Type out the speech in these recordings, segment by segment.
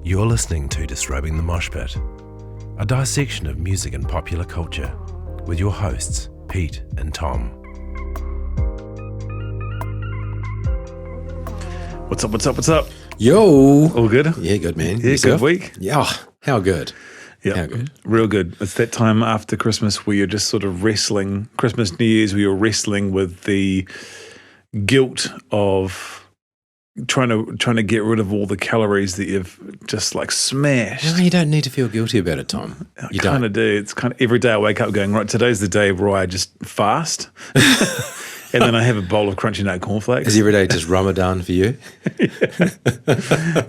You're listening to Disrobing the Mosh Pit, a dissection of music and popular culture, with your hosts, Pete and Tom. What's up? Yo! All good? Yeah, good, man. Yeah, Yourself? good week? Yeah, how good? Yeah, How good? real good. It's that time after Christmas where you're just sort of wrestling, Christmas, New Year's, where you're wrestling with the guilt of trying to get rid of all the calories that you've just like smashed. No, you don't need to feel guilty about it, Tom. You kind don't. of do. It's kind of every day I wake up going, right, today's the day where I just fast. And then I have a bowl of crunchy nut cornflakes. Is every day just Ramadan for you?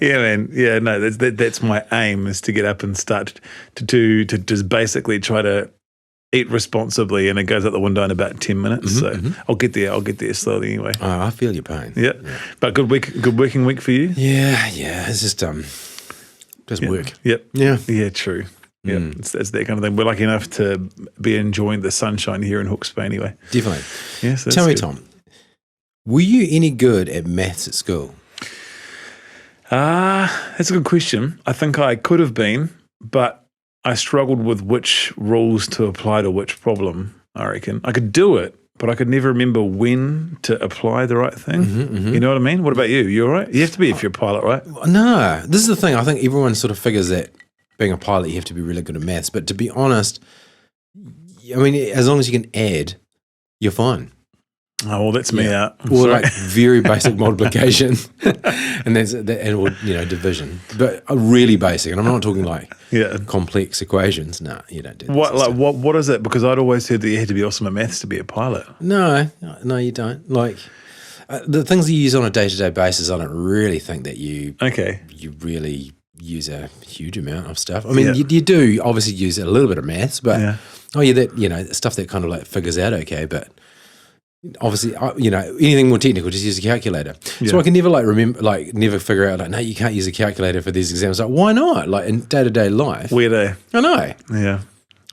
Yeah, man. Yeah, no, that's my aim, is to get up and start to just basically try to eat responsibly, and it goes out the window in about 10 minutes. I'll get there slowly anyway. Oh, I feel your pain. Yeah. But good working week for you? Yeah. It's just work. Yep. Yeah. True. Yeah, it's that kind of thing. We're lucky enough to be enjoying the sunshine here in Hawke's Bay anyway. Definitely. Yes. Tell me, Tom, were you any good at maths at school? That's a good question. I think I could have been, but I struggled with which rules to apply to which problem, I reckon. I could do it, but I could never remember when to apply the right thing. You know what I mean? What about you? You all right? You have to be if you're a pilot, right? No. This is the thing. I think everyone sort of figures that being a pilot, you have to be really good at maths. But to be honest, I mean, as long as you can add, you're fine. Oh, well, that's me out. Or like very basic multiplication, and division, but really basic. And I'm not talking like complex equations. No, you don't do that. What is it? Because I'd always heard that you had to be awesome at maths to be a pilot. No, you don't. Like the things you use on a day-to-day basis, I don't really think that you really use a huge amount of stuff. I mean, you do obviously use a little bit of maths, but stuff that kind of like figures out okay, but. Obviously, anything more technical, just use a calculator. So I can never never figure out no, you can't use a calculator for these exams. Like, why not? Like in day-to-day life. Weirdo. I know. Yeah.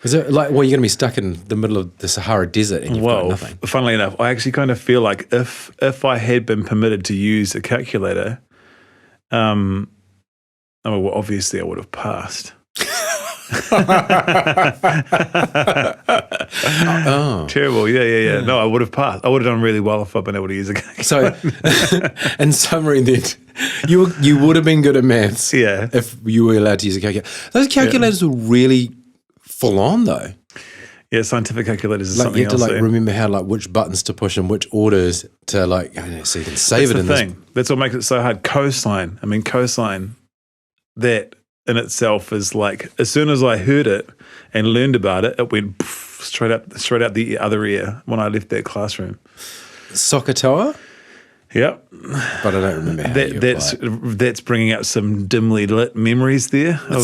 Is it like, you're going to be stuck in the middle of the Sahara Desert and you've got nothing? Funnily enough, I actually kind of feel like if I had been permitted to use a calculator, obviously I would have passed. Terrible. Yeah. No, I would have passed. I would have done really well if I'd been able to use a calculator. So, in summary, then you would have been good at maths. Yeah, if you were allowed to use a calculator. Those calculators were really full on, though. Yeah, scientific calculators is something you have else. To remember how which buttons to push and which orders to so you can save it. That's the thing. That's what makes it so hard. Cosine. That in itself is like, as soon as I heard it and learned about it, it went straight out the other ear when I left that classroom. Sokotoa? Yep. But I don't remember how that's bringing up some dimly lit memories there. I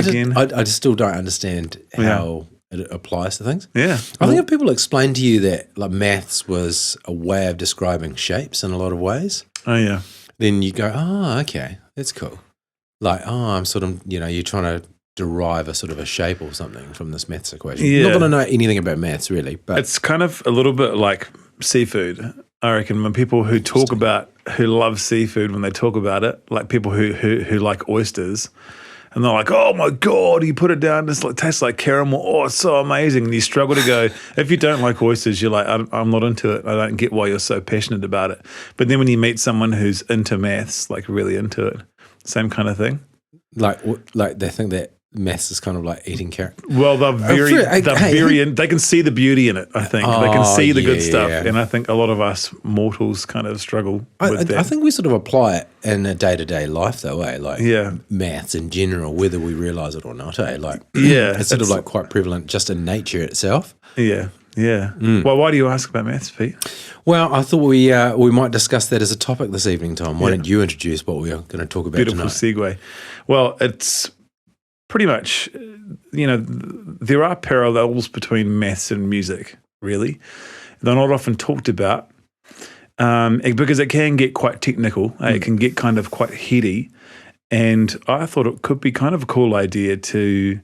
just still don't understand how it applies to things. Yeah. I think if people explain to you that like maths was a way of describing shapes in a lot of ways. Oh yeah. Then you go, okay, that's cool. Like, I'm sort of, you're trying to derive a sort of a shape or something from this maths equation. Yeah. Not that I know anything about maths, really. But it's kind of a little bit like seafood, I reckon, when people who love seafood, when they talk about it, like people who like oysters, and they're like, oh my God, you put it down, it tastes like caramel, oh, it's so amazing. And you struggle to go, if you don't like oysters, you're like, I'm not into it. I don't get why you're so passionate about it. But then when you meet someone who's into maths, like really into it, same kind of thing. Like they think that maths is kind of like eating carrot. Well, they can see the beauty in it, I think. They can see the good stuff. Yeah. And I think a lot of us mortals kind of struggle with that. I think we sort of apply it in a day-to-day life though, maths in general, whether we realise it or not, it's sort of like quite prevalent just in nature itself. Yeah. Well, why do you ask about maths, Pete? Well, I thought we might discuss that as a topic this evening, Tom. Why don't you introduce what we are going to talk about tonight? Beautiful segue. Well, it's pretty much, there are parallels between maths and music, really. They're not often talked about because it can get quite technical. It can get kind of quite heady. And I thought it could be kind of a cool idea to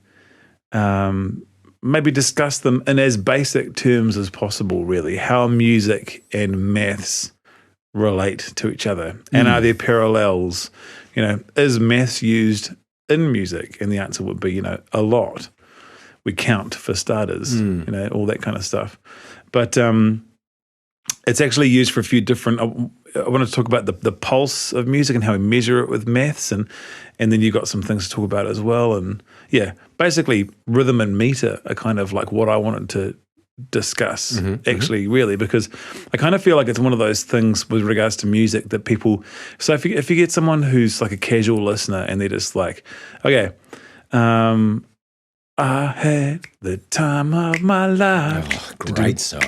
maybe discuss them in as basic terms as possible, really, how music and maths relate to each other. And are there parallels? Is maths used in music? And the answer would be, a lot. We count for starters, all that kind of stuff. But it's actually used for a few different. I want to talk about the pulse of music and how we measure it with maths, and then you've got some things to talk about as well. And yeah, basically rhythm and meter are kind of like what I wanted to discuss actually, really, because I kind of feel like it's one of those things with regards to music that people. So if you get someone who's like a casual listener and they're just like, okay, I had the time of my life. Oh, great song.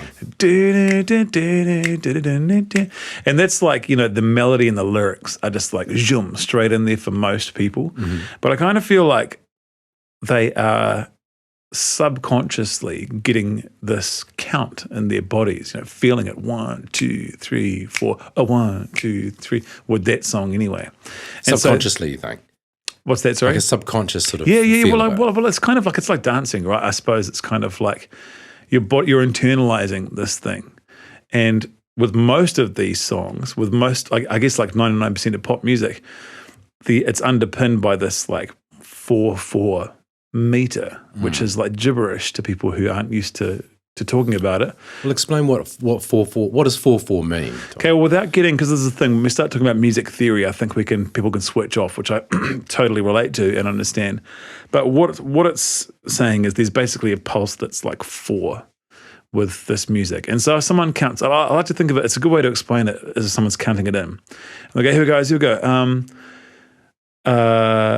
And that's like, the melody and the lyrics are just like zoom straight in there for most people. But I kind of feel like they are subconsciously getting this count in their bodies, feeling it 1, 2, 3, 4, 1, 2, 3 with that song anyway. And subconsciously, you think? What's that, sorry? Like a subconscious sort of Yeah. feel Well, it's kind of like, it's like dancing, right? I suppose it's kind of like you're internalizing this thing. And with most of these songs, I guess like 99% of pop music, it's underpinned by this like 4/4 meter, which is like gibberish to people who aren't used to talking about it. Well, explain what 4/4. What does 4/4 mean? Tom? Okay, well, without getting, because this is the thing, when we start talking about music theory, I think people can switch off, which I totally relate to and understand. But what it's saying is there's basically a pulse that's like 4 with this music. And so if someone counts, I like to think of it, it's a good way to explain it as if someone's counting it in. Okay, here we go.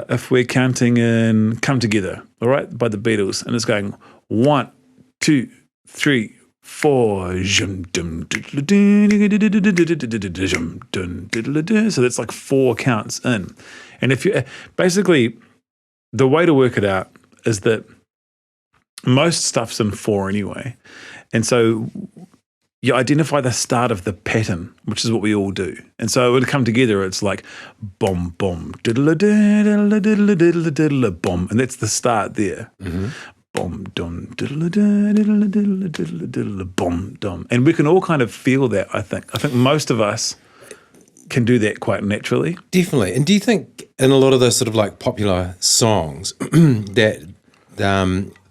If we're counting in Come Together, all right, by the Beatles, and it's going 1, 2, 3, 4. So that's like 4 counts in. And if you basically, the way to work it out is that most stuff's in 4 anyway. And so you identify the start of the pattern, which is what we all do. And so when it come together, it's like bom, bom, diddle, diddle, diddle, diddle, diddle, bom. And that's the start there. Bom, dum, diddle, diddle, diddle, diddle, diddle, bom, dum. And we can all kind of feel that, I think. I think most of us can do that quite naturally. Definitely. And do you think in a lot of those sort of like popular songs that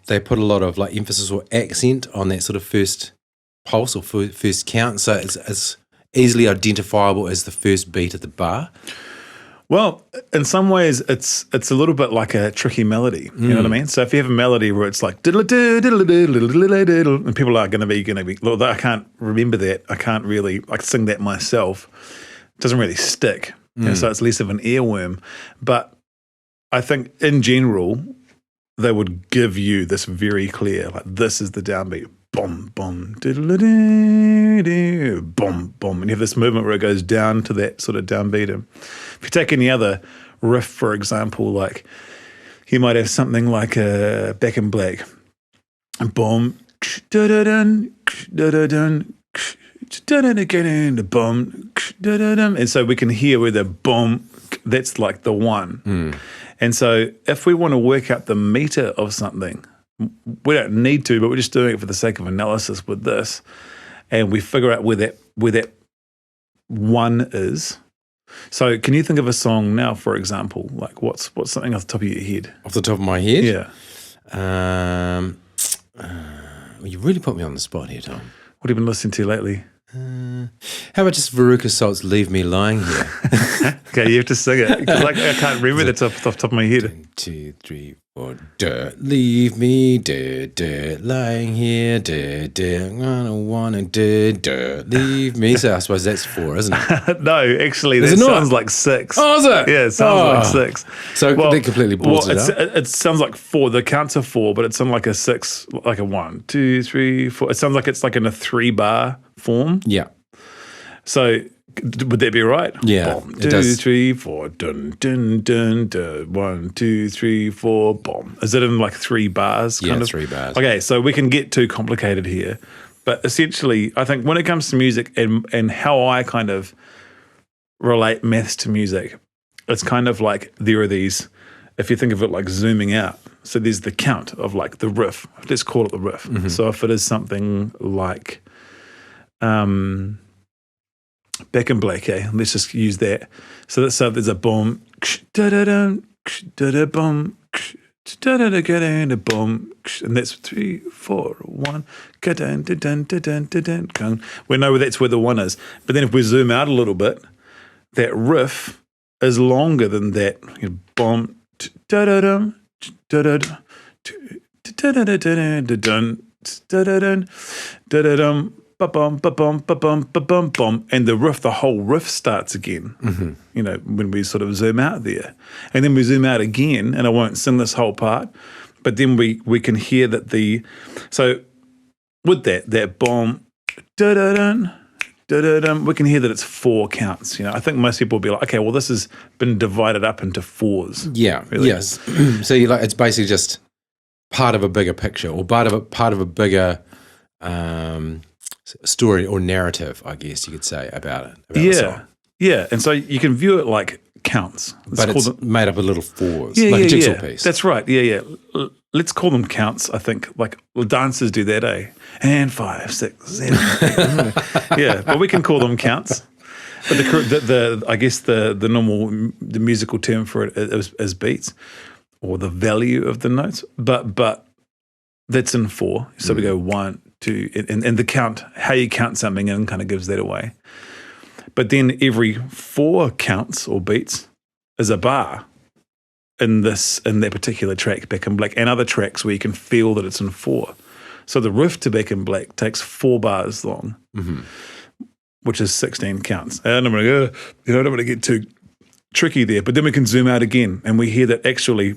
they put a lot of like emphasis or accent on that sort of first pulse or first count, so it's as easily identifiable as the first beat of the bar? Well, in some ways, it's a little bit like a tricky melody. You know what I mean? So if you have a melody where it's like diddle diddle diddle diddle diddle, and people are going to be. Look, I can't remember that. I can't really sing that myself. It doesn't really stick. So it's less of an earworm. But I think in general, they would give you this very clear, like this is the downbeat. Boom, boom, diddle-a-dee, boom, boom. And you have this movement where it goes down to that sort of downbeat. And if you take any other riff, for example, like you might have something like a Back in Black. Boom, da-da-dun, da-da-dun, da-da-dun, boom, da-da-dun. And so we can hear where the boom, that's like the one. And so if we want to work out the meter of something, we don't need to, but we're just doing it for the sake of analysis with this, and we figure out where that one is. So, can you think of a song now, for example? Like, what's something off the top of your head? Off the top of my head, yeah. Well, you really put me on the spot here, Tom. What have you been listening to lately? How about just Veruca Salt's "Leave Me Lying Here"? Okay, you have to sing it because I can't remember that off the top of my head. 1, 2, 3, 4. Leave me, lying here, I don't wanna, leave me. So I suppose that's 4, isn't it? No, actually, that sounds like 6. Oh, is it? Yeah, it sounds like 6. So that completely balls it up. It sounds like 4. The counts are 4, but it's in like a 6, like a 1, 2, 3, 4. It sounds like it's like in a 3-bar form. Yeah. So would that be right? Yeah. Bomb, 2, 3, 4. Dun, dun, dun, dun. 1, 2, 3, 4. Bomb. Is it in like 3 bars? Yeah, 3 bars. Okay, so we can get too complicated here. But essentially, I think when it comes to music and how I kind of relate maths to music, it's kind of like there are these, if you think of it like zooming out, so there's the count of like the riff. Let's call it the riff. So if it is something like Back in Black, let's just use that. So there's a boom, da-da-dun, da-da-bum, da-da-da-ga-da-da-bum, and that's 3, 4, 1, ga-dun-da-dun-da-dun-da-dun. We know that's where the 1 is. But then if we zoom out a little bit, that riff is longer than that. Bum, da-da-dum, da-da-dum, da-da-da-da-da-dun, da-da-dun, da-da-dum, ba-bum, ba-bum, ba-bum, ba-bum, bum, and the whole riff starts again, when we sort of zoom out there. And then we zoom out again, and I won't sing this whole part, but then we can hear that so with that bomb, da-da-dun, da-da-dun, we can hear that it's 4 counts. I think most people will be like, okay, well, this has been divided up into 4s. Yeah, really. Yes. So it's basically just part of a bigger picture, or part of a bigger story or narrative, I guess you could say, about it. The song. Yeah. And so you can view it like counts. But it's made up of little 4s, like a jigsaw piece. That's right. Yeah. Let's call them counts, I think. Like dancers do that, eh? And 5, 6, 7, 8. Yeah, but we can call them counts. But I guess the the musical term for it is beats, or the value of the notes. But that's in 4. So we go 1, 2, and the count, how you count something in kind of gives that away. But then every 4 counts or beats is a bar in that particular track, Back in Black, and other tracks where you can feel that it's in 4. So the riff to Back in Black takes 4 bars long, which is 16 counts. And I'm going to I don't want to get too tricky there, but then we can zoom out again, and we hear that actually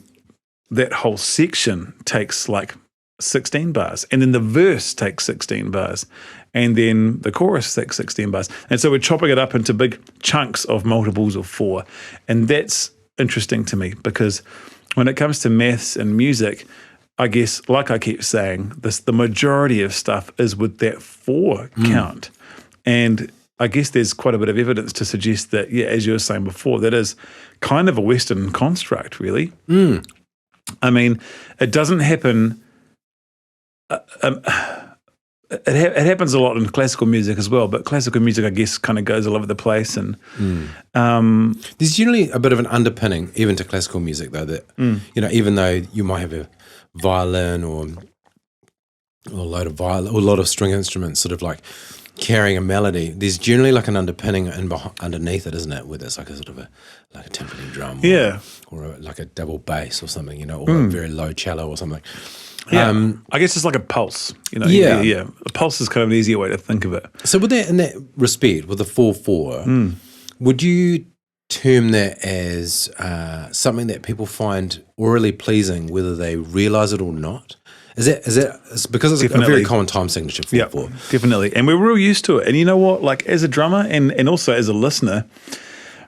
that whole section takes like 16 bars, and then the verse takes 16 bars, and then the chorus takes 16 bars, and so we're chopping it up into big chunks of multiples of 4, and that's interesting to me, because when it comes to maths and music, I guess, like I keep saying, the majority of stuff is with that 4 count, and I guess there's quite a bit of evidence to suggest that, as you were saying before, that is kind of a Western construct, really. I mean, it doesn't happen. It happens a lot in classical music as well, but classical music, I guess, kind of goes all over the place. And there's generally a bit of an underpinning, even to classical music, though, that even though you might have a violin or a load of violin or a lot of string instruments, sort of like carrying a melody, there's generally like an underpinning underneath it, isn't it? Whether it's like a sort of like a timpani drum, or like a double bass or something, or a very low cello or something. Yeah, I guess it's like a pulse, Yeah, a pulse is kind of an easier way to think of it. So with that, in that respect, with the 4/4, would you term that as something that people find orally pleasing, whether they realise it or not? Is that because it's definitely a very common time signature 4/4? Yeah, definitely, and we're real used to it. And you know what? Like as a drummer and also as a listener,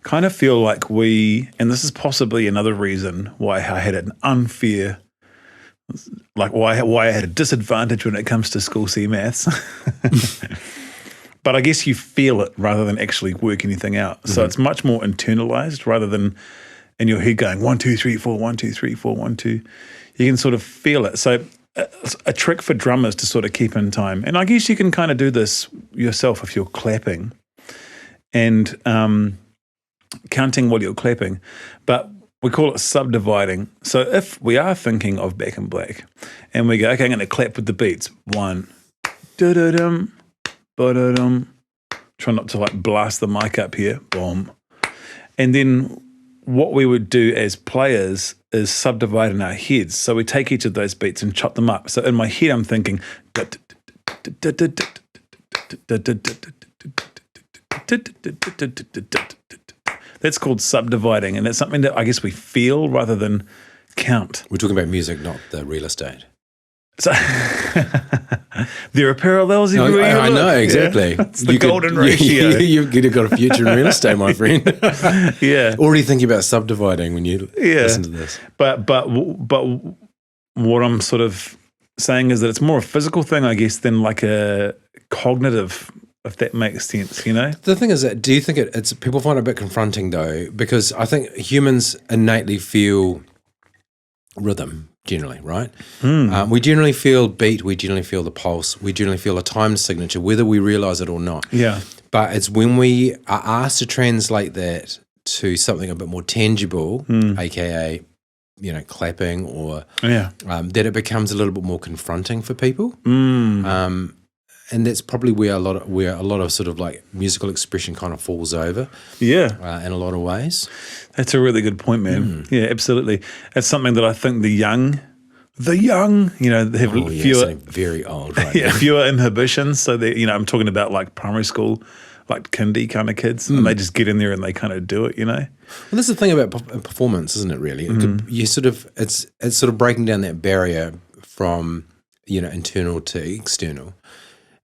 kind of feel like and this is possibly another reason why I had an unfair. Like why I had a disadvantage when it comes to school C maths. But I guess you feel it rather than actually work anything out. So it's much more internalized rather than in your head going 1, 2, 3, 4, 1, 2, 3, 4, 1, 2. You can sort of feel it. So a trick for drummers to sort of keep in time. And I guess you can kind of do this yourself if you're clapping and counting while you're clapping. But we call it subdividing. So if we are thinking of Back in Black and we go, okay, I'm going to clap with the beats. 1, da-da-dum, ba-da-dum. Try not to like blast the mic up here. Boom. And then what we would do as players is subdivide in our heads. So we take each of those beats and chop them up. So in my head, I'm thinking, that's called subdividing, and it's something that I guess we feel rather than count. We're talking about music, not the real estate. So there are parallels everywhere. I know, exactly. Yeah. It's the golden ratio. You've got a future in real estate, my friend. Yeah. Already thinking about subdividing when you listen to this. But what I'm sort of saying is that it's more a physical thing, I guess, than like a cognitive, if that makes sense, The thing is that, do you think it's people find it a bit confronting though? Because I think humans innately feel rhythm generally, right? We generally feel beat, we generally feel the pulse, we generally feel a time signature, whether we realise it or not. Yeah. But it's when we are asked to translate that to something a bit more tangible, aka clapping or Yeah. that it becomes a little bit more confronting for people. And that's probably where a lot of sort of like musical expression kind of falls over. Yeah. In a lot of ways. That's a really good point, man. Yeah, absolutely. It's something that I think the young, they have fewer, very old, right? Yeah, fewer inhibitions. So they, I'm talking about like primary school, like kindy kind of kids, and they just get in there and they kind of do it, Well, that's the thing about performance, isn't it? Really, it's sort of breaking down that barrier from internal to external.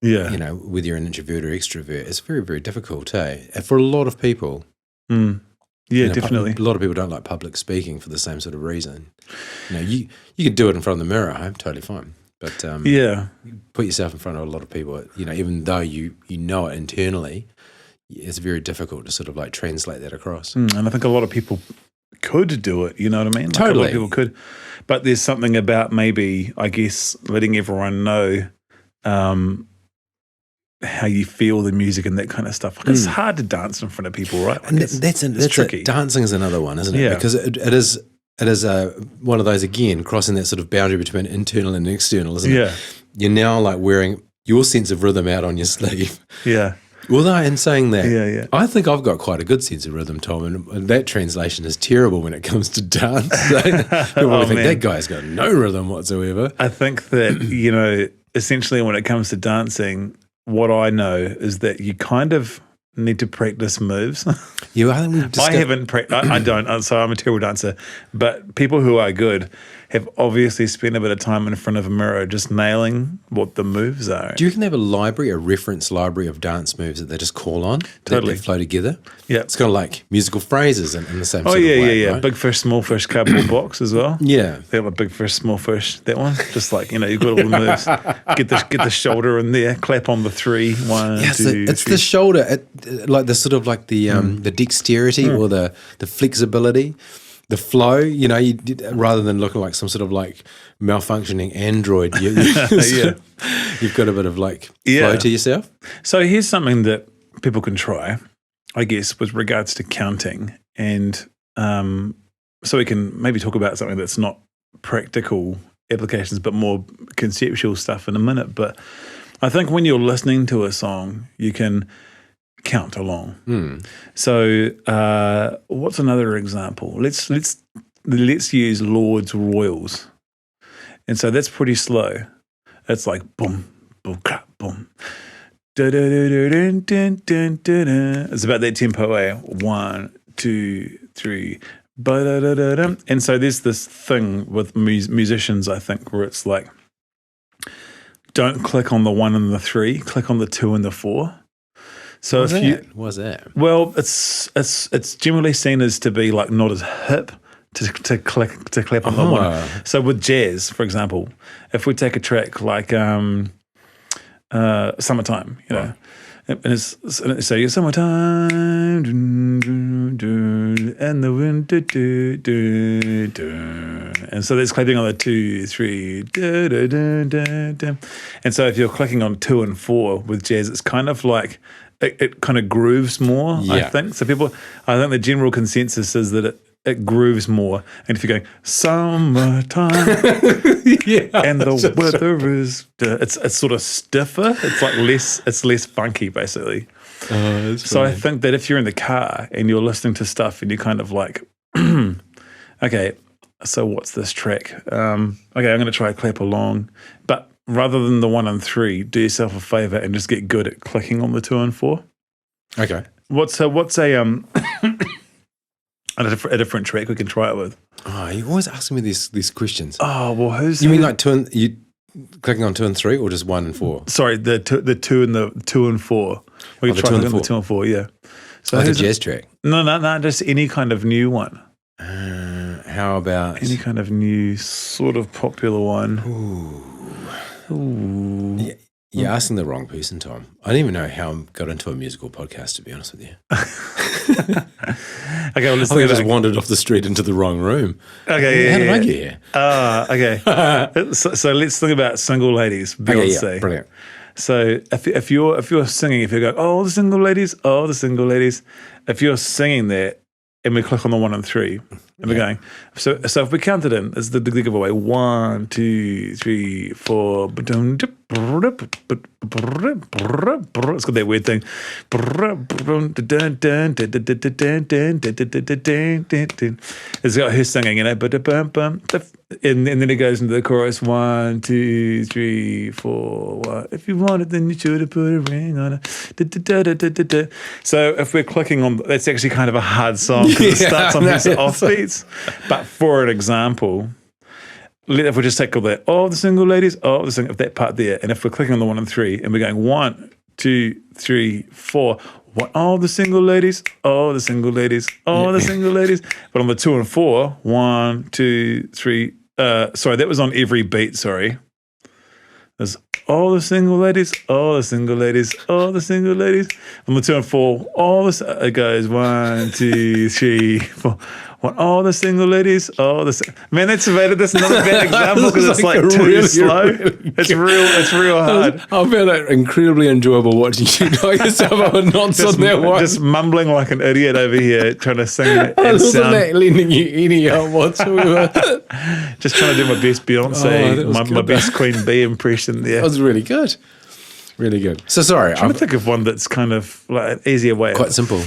Yeah, whether you're an introvert or extrovert, it's very, very difficult, for a lot of people. Yeah, definitely. A lot of people don't like public speaking for the same sort of reason. You could do it in front of the mirror at home, totally fine. But put yourself in front of a lot of people. Even though you know it internally, it's very difficult to sort of like translate that across. And I think a lot of people could do it. You know what I mean? Totally, a lot of people could. But there's something about maybe, I guess, letting everyone know how you feel the music and that kind of stuff. Like it's hard to dance in front of people, right? Like and that's tricky. Dancing is another one, isn't it? Yeah. Because it is one of those, again, crossing that sort of boundary between internal and external, isn't it? Yeah. You're now like wearing your sense of rhythm out on your sleeve. Yeah. Although in saying that, yeah. I think I've got quite a good sense of rhythm, Tom, and that translation is terrible when it comes to dance. So people think that guy's got no rhythm whatsoever. I think that, essentially when it comes to dancing, what I know is that you kind of need to practice moves. Yeah, I think we've I haven't I don't, so I'm a terrible dancer. But people who are good have obviously spent a bit of time in front of a mirror just nailing what the moves are. Do you reckon they have a reference library of dance moves that they just call on? Totally. That flow together? Yeah. It's kind of like musical phrases in the same sort of way. way, Yeah. right? Big fish, small fish, cardboard box as well. Yeah. They have a big fish, small fish, that one. Just like, you've got all the moves. Get the shoulder in there, clap on the 3, 1, 2, it's 3. the shoulder, like the sort of like the dexterity or the flexibility. The flow, rather than looking like some sort of like malfunctioning android, you've got a bit of like flow to yourself. So here's something that people can try, I guess, with regards to counting. And so we can maybe talk about something that's not practical applications, but more conceptual stuff in a minute. But I think when you're listening to a song, you can count along. So what's another example? Let's use Lord's Royals, and so that's pretty slow. It's like boom, boom, clap, boom. It's about that tempo. 1, 2, 3. And so there's this thing with musicians, I think, where it's like, don't click on the 1 and the 3, click on the 2 and the 4. So What's that? Well, it's generally seen as to be like not as hip to clap on the 1. So with jazz, for example, if we take a track like Summertime, and it's so you're summertime and the wind and so there's clapping on the 2, 3 and so if you're clicking on 2 and 4 with jazz, it's kind of like it kind of grooves more, I think. So I think the general consensus is that it grooves more. And if you're going, summertime, and the weather is, it's sort of stiffer. It's like less funky, basically. So I think that if you're in the car and you're listening to stuff and you're kind of like, okay, so what's this track? Okay, I'm going to try clap along. But rather than the 1 and 3, do yourself a favor and just get good at clicking on the 2 and 4. Okay. What's a a different track we can try it with? Oh, you're always asking me these questions. Oh, well, you mean like you clicking on 2 and 3 or just 1 and 4? Sorry, the 2 and the 2 and 4. We can try the 2 and 4, yeah. So like a jazz track? No, just any kind of new one. How about any kind of new sort of popular one? Ooh. Yeah, you're asking the wrong person, Tom. I don't even know how I got into a musical podcast, to be honest with you. Okay, well, let's I just wandered off the street into the wrong room. Okay, how did I get here? Okay. so let's think about single ladies, Beyonce. Okay, yeah, brilliant. So if you're singing, if you go, oh, the single ladies, if you're singing that, and we click on the 1 and 3, and we're going. So if we count it in, it's the giveaway. 1, 2, 3, 4. It's got that weird thing. It's got her singing, you know. And then it goes into the chorus. 1, 2, 3, 4. If you want it, then you should have put a ring on it. So if we're clicking on, that's actually kind of a hard song because it starts on these offbeats. But for an example, if we just take all that, the single ladies, that part there, and if we're clicking on the 1 and 3, and we're going 1, 2, 3, 4. What? All the single ladies, the single ladies, the single ladies. But on the 2 and 4, 1, 2, 3. Sorry, that was on every beat. Sorry. There's all the single ladies, all the single ladies, all the single ladies. On the 2 and 4, it goes 1, 2, 3, 4. Want all the single ladies, man. That's another bad example because it's like too really, slow. Really it's real hard. I found it incredibly enjoyable watching you know yourself over knots on that one. Just mumbling like an idiot over here, trying to sing I wasn't lending you any help whatsoever. Just trying to do my best Beyonce, my best Queen Bee impression there. That was really good. Really good. So sorry. I'm trying to think of one that's kind of like an easier way. Quite simple.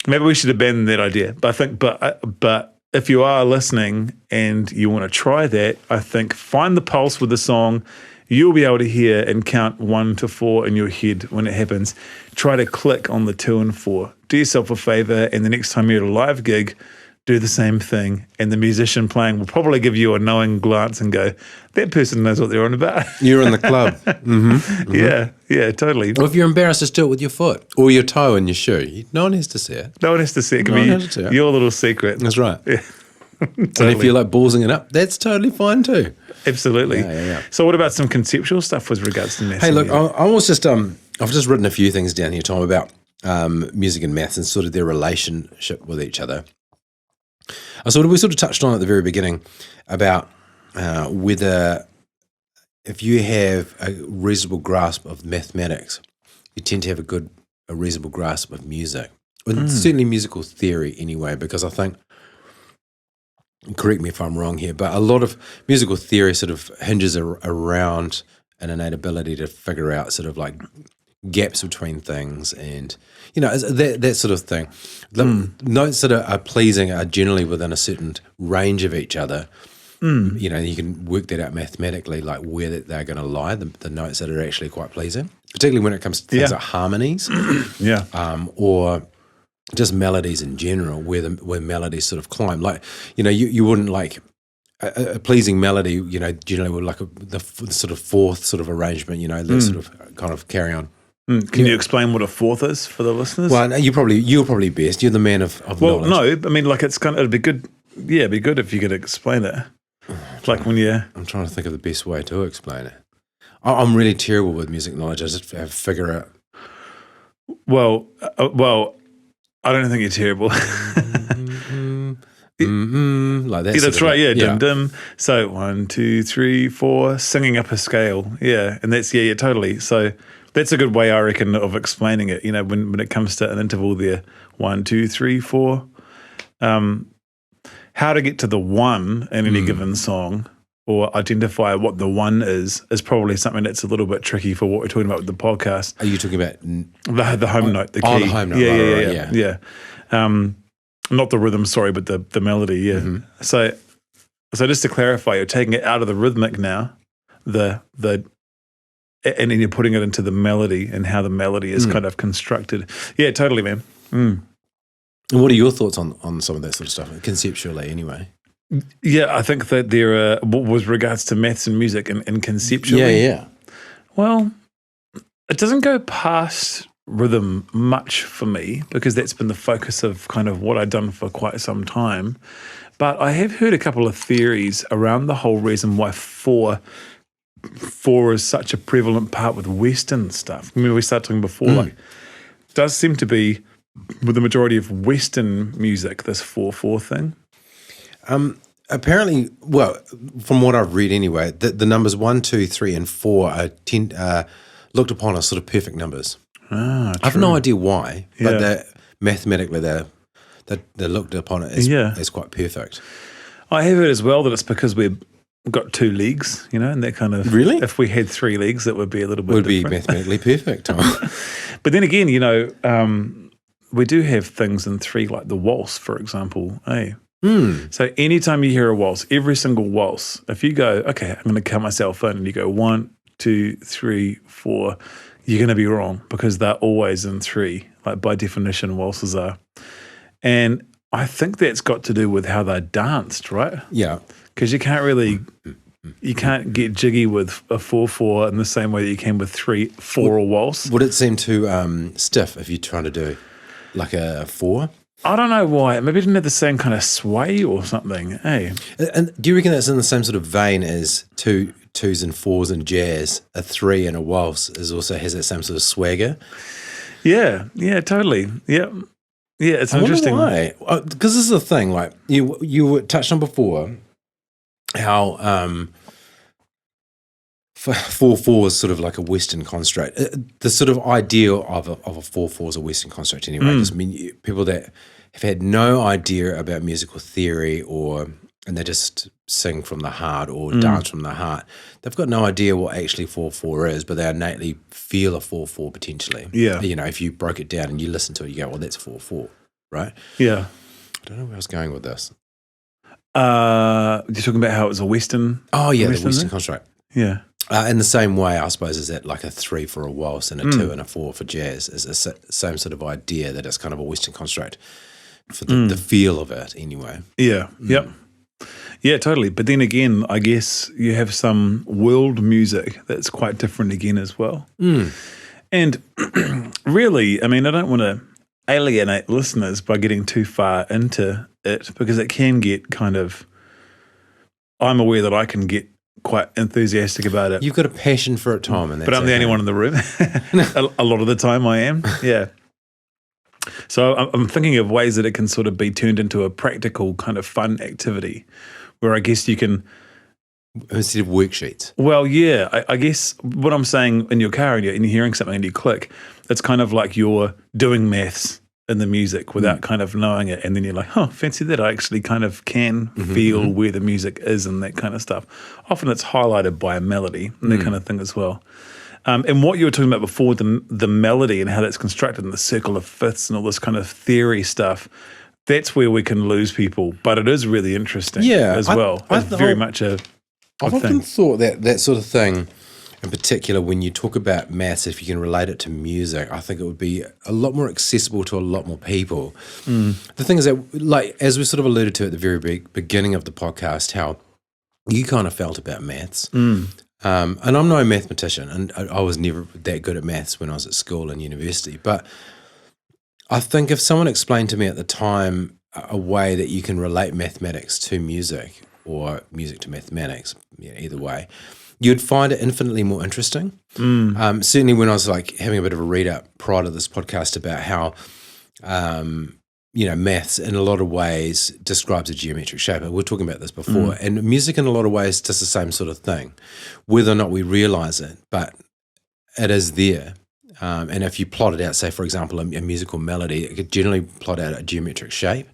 Maybe we should abandon that idea. But I think, but if you are listening and you want to try that, I think find the pulse with the song. You'll be able to hear and count 1 to 4 in your head when it happens. Try to click on the 2 and 4. Do yourself a favor, and the next time you're at a live gig, do the same thing. And the musician playing will probably give you a knowing glance and go, that person knows what they're on about. You're in the club. Mm-hmm, mm-hmm. Yeah, totally. Or if you're embarrassed, just do it with your foot or your toe in your shoe. No one has to see it. No one has to see it. It can be your little secret. That's right. Yeah. Totally. And if you're like ballsing it up, that's totally fine too. Absolutely. Yeah. So what about some conceptual stuff with regards to maths? Hey, look, I was just, I've just written a few things down here, Tom, about music and maths and sort of their relationship with each other. We sort of touched on at the very beginning about whether if you have a reasonable grasp of mathematics, you tend to have a reasonable grasp of music. And certainly musical theory anyway, because I think, correct me if I'm wrong here, but a lot of musical theory sort of hinges around an innate ability to figure out sort of like gaps between things and, you know, that sort of thing. The notes that are pleasing are generally within a certain range of each other. You know, you can work that out mathematically, like where they're going to lie, the notes that are actually quite pleasing, particularly when it comes to things like harmonies or just melodies in general, where melodies sort of climb. Like, you know, you wouldn't like a pleasing melody, you know, generally with like the sort of fourth sort of arrangement, you know, that sort of kind of carry on. Can you explain what a fourth is for the listeners? Well, you're probably best. You're the man of knowledge. Well, no, I mean, like it'd be good. Yeah, it'd be good if you could explain it. Like when you... I'm trying to think of the best way to explain it. I'm really terrible with music knowledge. I just have to figure out. Well, I don't think you're terrible. Like that. Yeah, that's right. Yeah, yeah. Dim dim. So 1, 2, 3, 4, singing up a scale. Yeah, and that's totally. So that's a good way, I reckon, of explaining it. You know, when it comes to an interval there, 1, 2, 3, 4. How to get to the one in any given song, or identify what the one is probably something that's a little bit tricky for what we're talking about with the podcast. Are you talking about the home note, the key? Oh, the home note. Yeah. Not the rhythm, sorry, but the melody. Yeah. Mm-hmm. So just to clarify, you're taking it out of the rhythmic now, and then you're putting it into the melody and how the melody is kind of constructed. Yeah, totally, man. And what are your thoughts on some of that sort of stuff, conceptually anyway? Yeah, I think that there with regards to maths and music and conceptually. Yeah. Well, it doesn't go past rhythm much for me because that's been the focus of kind of what I've done for quite some time. But I have heard a couple of theories around the whole reason why four is such a prevalent part with Western stuff. I mean, we started talking before, like, it does seem to be with the majority of Western music, this 4/4 thing. Apparently, well, from what I've read anyway, the numbers 1, 2, 3, and 4 are looked upon as sort of perfect numbers. I have no idea why, but mathematically they're they looked upon it as quite perfect. I have heard as well that it's because we've got 2 legs, and that kind of... Really? If we had 3 legs, it would be a little bit different. Would be mathematically perfect. But then again, we do have things in 3, like the waltz, for example, So anytime you hear a waltz, every single waltz, if you go, okay, I'm going to count myself in, and you go 1, 2, 3, 4, you're going to be wrong because they're always in 3, like by definition waltzes are. And I think that's got to do with how they're danced, right? Yeah. Because you can't get jiggy with a 4/4 in the same way that you can with 3/4 or waltz. Would it seem too stiff if you're trying to do like a 4? I don't know why. Maybe it didn't have the same kind of sway or something. Hey, and do you reckon that's in the same sort of vein as 2s and 4s in jazz? A 3 and a waltz also has that same sort of swagger. Yeah, totally. Yeah, it's interesting. Why? Because this is the thing. Like you touched on before, how 4/4 is sort of like a Western construct. The sort of idea of a 4/4 is a Western construct anyway. Because people that have had no idea about musical theory and they just sing from the heart or dance from the heart, they've got no idea what actually 4/4 is, but they innately feel a 4/4 potentially. Yeah. If you broke it down and you listen to it, you go, well, that's 4/4, right? Yeah. I don't know where I was going with this. You're talking about how it was a Western... Oh, yeah, the Western construct. Yeah. In the same way, I suppose, is that like a 3 for a waltz and a 2 and a 4 for jazz is the same sort of idea that it's kind of a Western construct for the feel of it anyway. Yeah, yep. Yeah, totally. But then again, I guess you have some world music that's quite different again as well. And really, I mean, I don't want to alienate listeners by getting too far into it because it can get kind of... I'm aware that I can get quite enthusiastic about it. You've got a passion for it, Tom. But I'm the only one in the room. A lot of the time I am, yeah. So I'm thinking of ways that it can sort of be turned into a practical kind of fun activity where I guess you can... Instead of worksheets. Well, yeah, I guess what I'm saying in your car and you're hearing something and you click, it's kind of like you're doing maths in the music without kind of knowing it, and then you're like, oh, fancy that, I actually kind of can feel where the music is and that kind of stuff. Often it's highlighted by a melody and that kind of thing as well. And what you were talking about before, the melody and how that's constructed and the circle of fifths and all this kind of theory stuff, that's where we can lose people. But it is really interesting as well. It's very much a I've often thought that sort of thing, in particular, when you talk about maths, if you can relate it to music, I think it would be a lot more accessible to a lot more people. The thing is that, like, as we sort of alluded to at the very beginning of the podcast, how you kind of felt about maths. And I'm no mathematician, and I was never that good at maths when I was at school and university. But I think if someone explained to me at the time a way that you can relate mathematics to music or music to mathematics, either way, you'd find it infinitely more interesting. Certainly when I was like having a bit of a read up prior to this podcast about how, maths in a lot of ways describes a geometric shape. We were talking about this before. And music in a lot of ways does the same sort of thing, whether or not we realize it, but it is there. And if you plot it out, say, for example, a musical melody, it could generally plot out a geometric shape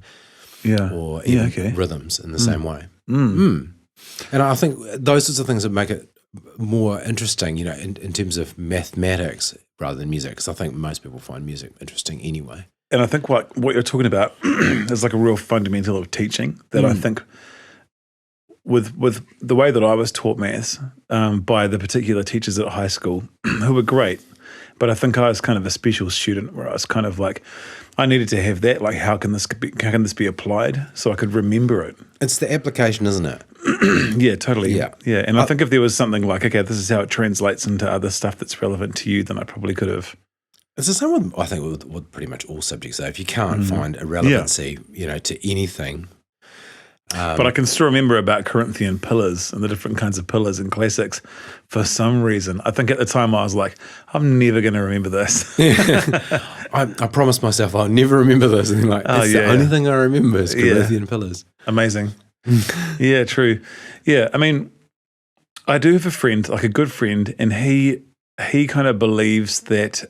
or even rhythms in the same way. And I think those sorts of things that make it more interesting, in terms of mathematics rather than music, because I think most people find music interesting anyway. And I think what you're talking about is like a real fundamental of teaching that I think with the way that I was taught maths by the particular teachers at high school who were great, but I think I was kind of a special student where I was kind of like, I needed to have that, like how can this be applied so I could remember it. It's the application, isn't it? Yeah, totally. Yeah. And I think if there was something like, okay, this is how it translates into other stuff that's relevant to you, then I probably could have. It's the same with, I think, with pretty much all subjects, though. If you can't find a relevancy, to anything. But I can still remember about Corinthian pillars and the different kinds of pillars in classics for some reason. I think at the time I was like, I'm never going to remember this. I promised myself I'll never remember this. And like, that's the only thing I remember is Corinthian pillars. Amazing. Yeah, true. Yeah, I mean, I do have a friend, like a good friend, and he kind of believes that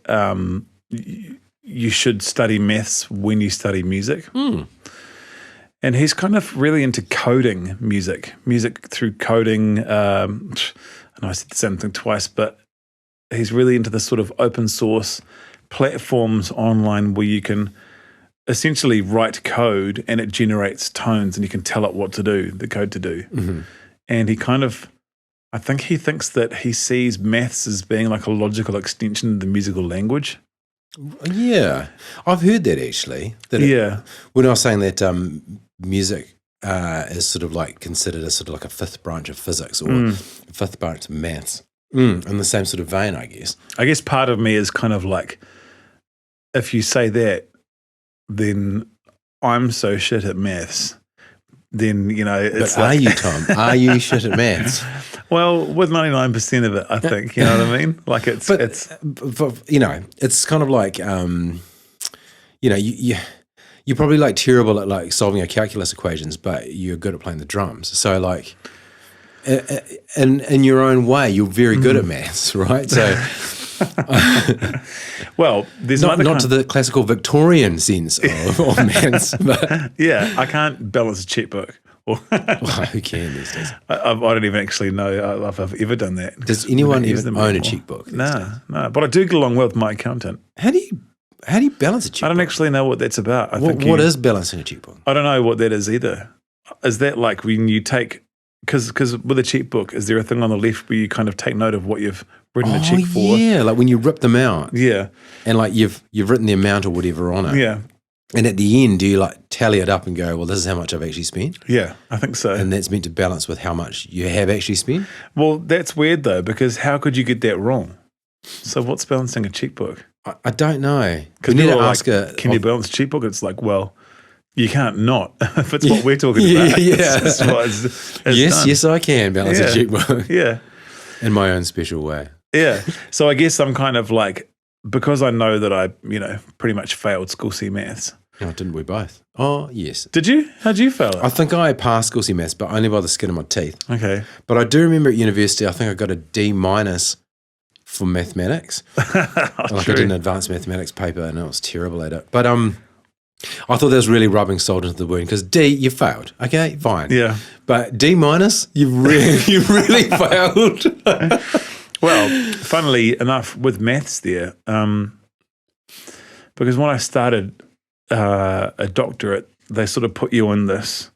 you should study maths when you study music. And he's kind of really into coding music through coding. I know I said the same thing twice, but he's really into the sort of open source platforms online where you can essentially write code and it generates tones and you can tell it what to do, the code to do. And I think he thinks that he sees maths as being like a logical extension of the musical language. Yeah, I've heard that actually. When I was saying that music is sort of like considered as sort of like a fifth branch of physics or a fifth branch of maths, in the same sort of vein, I guess. I guess part of me is kind of like, if you say that, then I'm so shit at maths. Then, it's but are you, Tom? Are you shit at maths? Well, with 99% of it, I think, you know what I mean? Like it's kind of like, you're probably like terrible at like solving your calculus equations, but you're good at playing the drums. So like, in your own way, you're very good at maths, right? So, well, there's not to the classical Victorian sense of maths, but yeah, I can't balance a checkbook. Well, who can these days? I don't even actually know if I've ever done that. Does anyone even own a checkbook? No. But I do get along well with my accountant. How do you balance a checkbook? I don't actually know what that's about. What is balancing a checkbook? I don't know what that is either. Is that like when you take, because with a checkbook, is there a thing on the left where you kind of take note of what you've written a check for? Yeah, like when you rip them out. Yeah. And like you've written the amount or whatever on it. Yeah. And at the end, do you like tally it up and go, well, this is how much I've actually spent? Yeah, I think so. And that's meant to balance with how much you have actually spent? Well, that's weird though, because how could you get that wrong? So what's balancing a checkbook? I don't know. Because need to ask can you balance a checkbook? It's like, well, you can't not if it's what we're talking about. Yes, I can balance a checkbook. Yeah. In my own special way. Yeah. So I guess I'm kind of like, because I know that I, pretty much failed School C maths. Oh, didn't we both? Oh, yes. Did you? How'd you fail it? I think I passed School C maths, but only by the skin of my teeth. Okay. But I do remember at university, I think I got a D- for mathematics. I did an advanced mathematics paper and I was terrible at it. But I thought that was really rubbing salt into the wound because D, you failed. Okay, fine. Yeah. But D-, you really failed. Well, funnily enough, with maths there, because when I started a doctorate, they sort of put you in this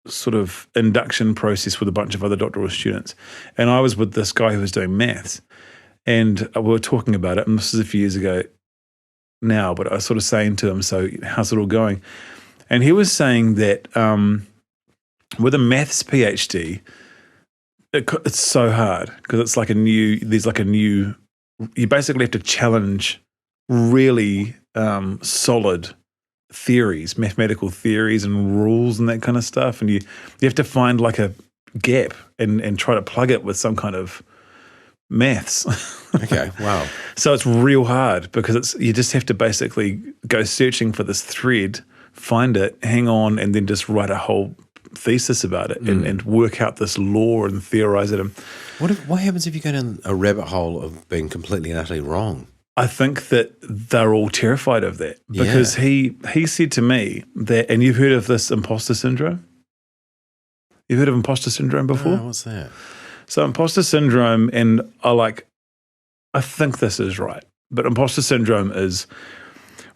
sort of induction process with a bunch of other doctoral students. And I was with this guy who was doing maths. And we were talking about it, and this is a few years ago now, but I was sort of saying to him, so how's it all going? And he was saying that with a maths PhD, it's so hard because it's like you basically have to challenge really solid theories, mathematical theories and rules and that kind of stuff. And you have to find like a gap and try to plug it with some kind of maths. Okay, wow. So it's real hard because you just have to basically go searching for this thread, find it, hang on, and then just write a whole thesis about it and work out this law and theorize it. And what happens if you go down a rabbit hole of being completely and utterly wrong? I think that they're all terrified of that because he said to me that, and you've heard of this imposter syndrome? You've heard of imposter syndrome before? No, what's that? So imposter syndrome, and I think this is right, but imposter syndrome is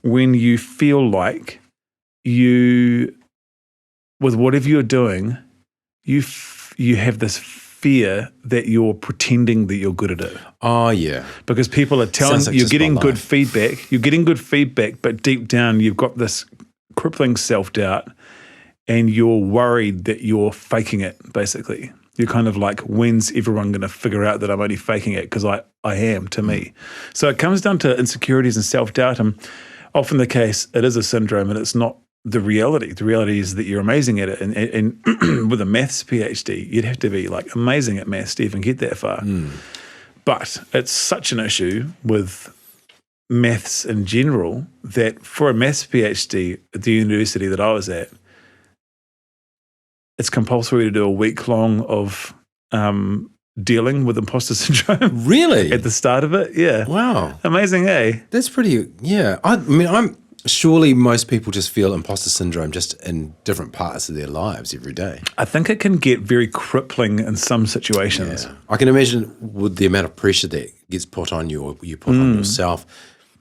when you feel like with whatever you're doing, you have this fear that you're pretending that you're good at it. Oh, yeah. Because people are telling you, you're getting good feedback, but deep down you've got this crippling self-doubt and you're worried that you're faking it, basically. You're kind of like, when's everyone going to figure out that I'm only faking it? Because I am, to me. So it comes down to insecurities and self-doubt. And often the case, it is a syndrome and it's not the reality. The reality is that you're amazing at it. And with a maths PhD, you'd have to be like amazing at maths to even get that far. But it's such an issue with maths in general that for a maths PhD at the university that I was at, it's compulsory to do a week long of dealing with imposter syndrome. Really? At the start of it, yeah. Wow. Amazing, eh? That's pretty, yeah. I mean, surely most people just feel imposter syndrome just in different parts of their lives every day. I think it can get very crippling in some situations. Yeah. I can imagine with the amount of pressure that gets put on you or you put on yourself,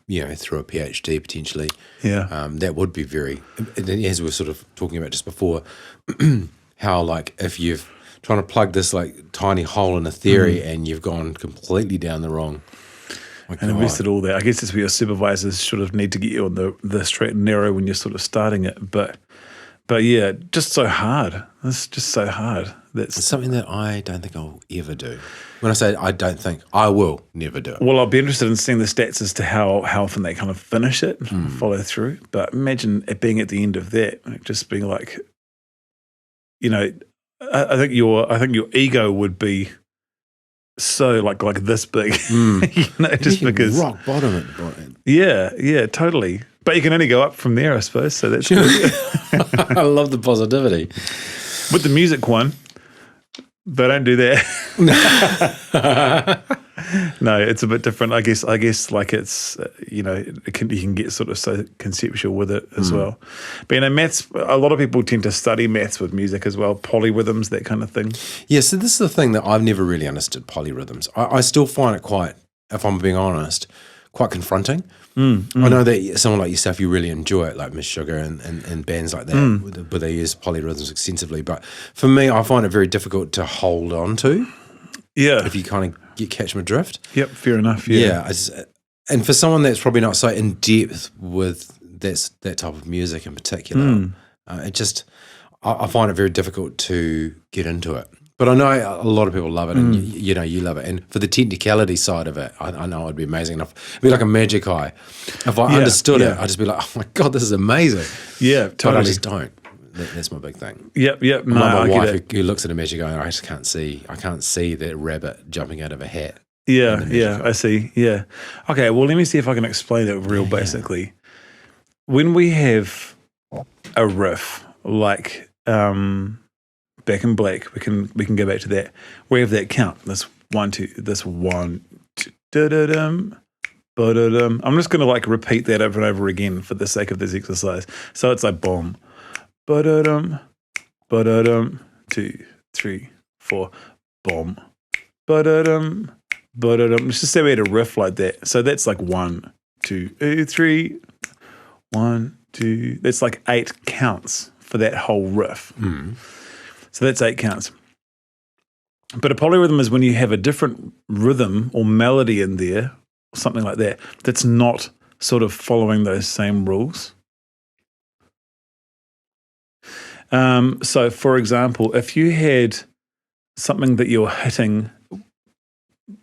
through a PhD potentially. Yeah. That would be very, as we were sort of talking about just before, how like if you've trying to plug this like tiny hole in a theory and you've gone completely down the wrong. And invested all that. I guess it's where your supervisors sort of need to get you on the straight and narrow when you're sort of starting it. But yeah, just so hard. It's just so hard. It's something that I don't think I'll ever do. When I say I don't think, I will never do it. Well, I'll be interested in seeing the stats as to how often they kind of finish it, follow through. But imagine it being at the end of that, just being like, I think your ego would be so like this big, just because rock bottom it. Yeah, totally. But you can only go up from there, I suppose. So that's good. I love the positivity. With the music one, but don't do that. No, it's a bit different. I guess like it's you can get sort of so conceptual with it as well. But maths. A lot of people tend to study maths with music as well, polyrhythms, that kind of thing. Yeah. So this is the thing that I've never really understood polyrhythms. I still find it quite, if I'm being honest, quite confronting. I know that someone like yourself, you really enjoy it, like Miss Sugar and bands like that, where they use polyrhythms extensively. But for me, I find it very difficult to hold on to. Yeah. If you kind of catch my drift. Yep, fair enough. Yeah. And for someone that's probably not so in depth with that type of music in particular, I find it very difficult to get into it. But I know a lot of people love it, and you love it. And for the technicality side of it, I know it'd be amazing enough. It'd be like a magic eye. If I understood it, I'd just be like, oh my God, this is amazing. Yeah, totally. But I just don't. That's my big thing. Yep. No, my wife who looks at a magic eye and I just can't see that rabbit jumping out of a hat. Yeah, I see. Yeah. Okay, well, let me see if I can explain it real basically. When we have a riff like Back in Black, we can go back to that. We have that count. This 1, 2, this 1, 2, da-da-dum, ba-da-dum. I'm just going to like repeat that over and over again for the sake of this exercise. So it's like boom, ba-da-dum, 2, 3, 4, boom, ba-da-dum, ba-da-dum. Let's just say we had a riff like that. So that's like 1, 2, 3, 1, 2. That's like 8 counts for that whole riff. So that's 8 counts. But a polyrhythm is when you have a different rhythm or melody in there, or something like that, that's not sort of following those same rules. So, for example, if you had something that you're hitting,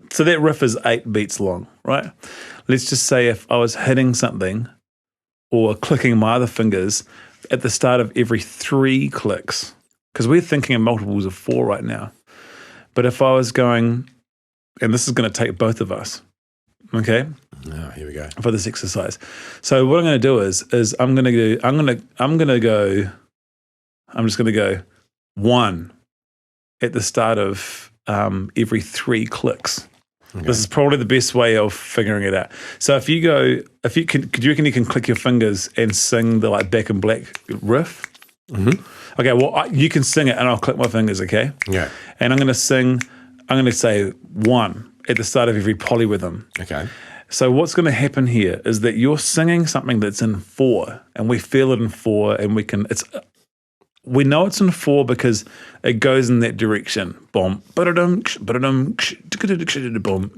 so that riff is 8 beats long, right? Let's just say if I was hitting something or clicking my other fingers at the start of every 3 clicks, because we're thinking in multiples of 4 right now. But if I was going, and this is going to take both of us, okay? Oh, here we go. For this exercise. So what I'm going to do is I'm just going to go 1 at the start of every 3 clicks. Okay. This is probably the best way of figuring it out. So do you reckon you can click your fingers and sing the like Back in Black riff? Mm-hmm. Okay, well, you can sing it and I'll click my fingers, okay? Yeah. And I'm going to say 1 at the start of every polyrhythm. Okay. So what's going to happen here is that you're singing something that's in 4 and we feel it in 4 and we know it's in 4 because it goes in that direction. Boom, ba-da-dum, ba-da-dum, boom,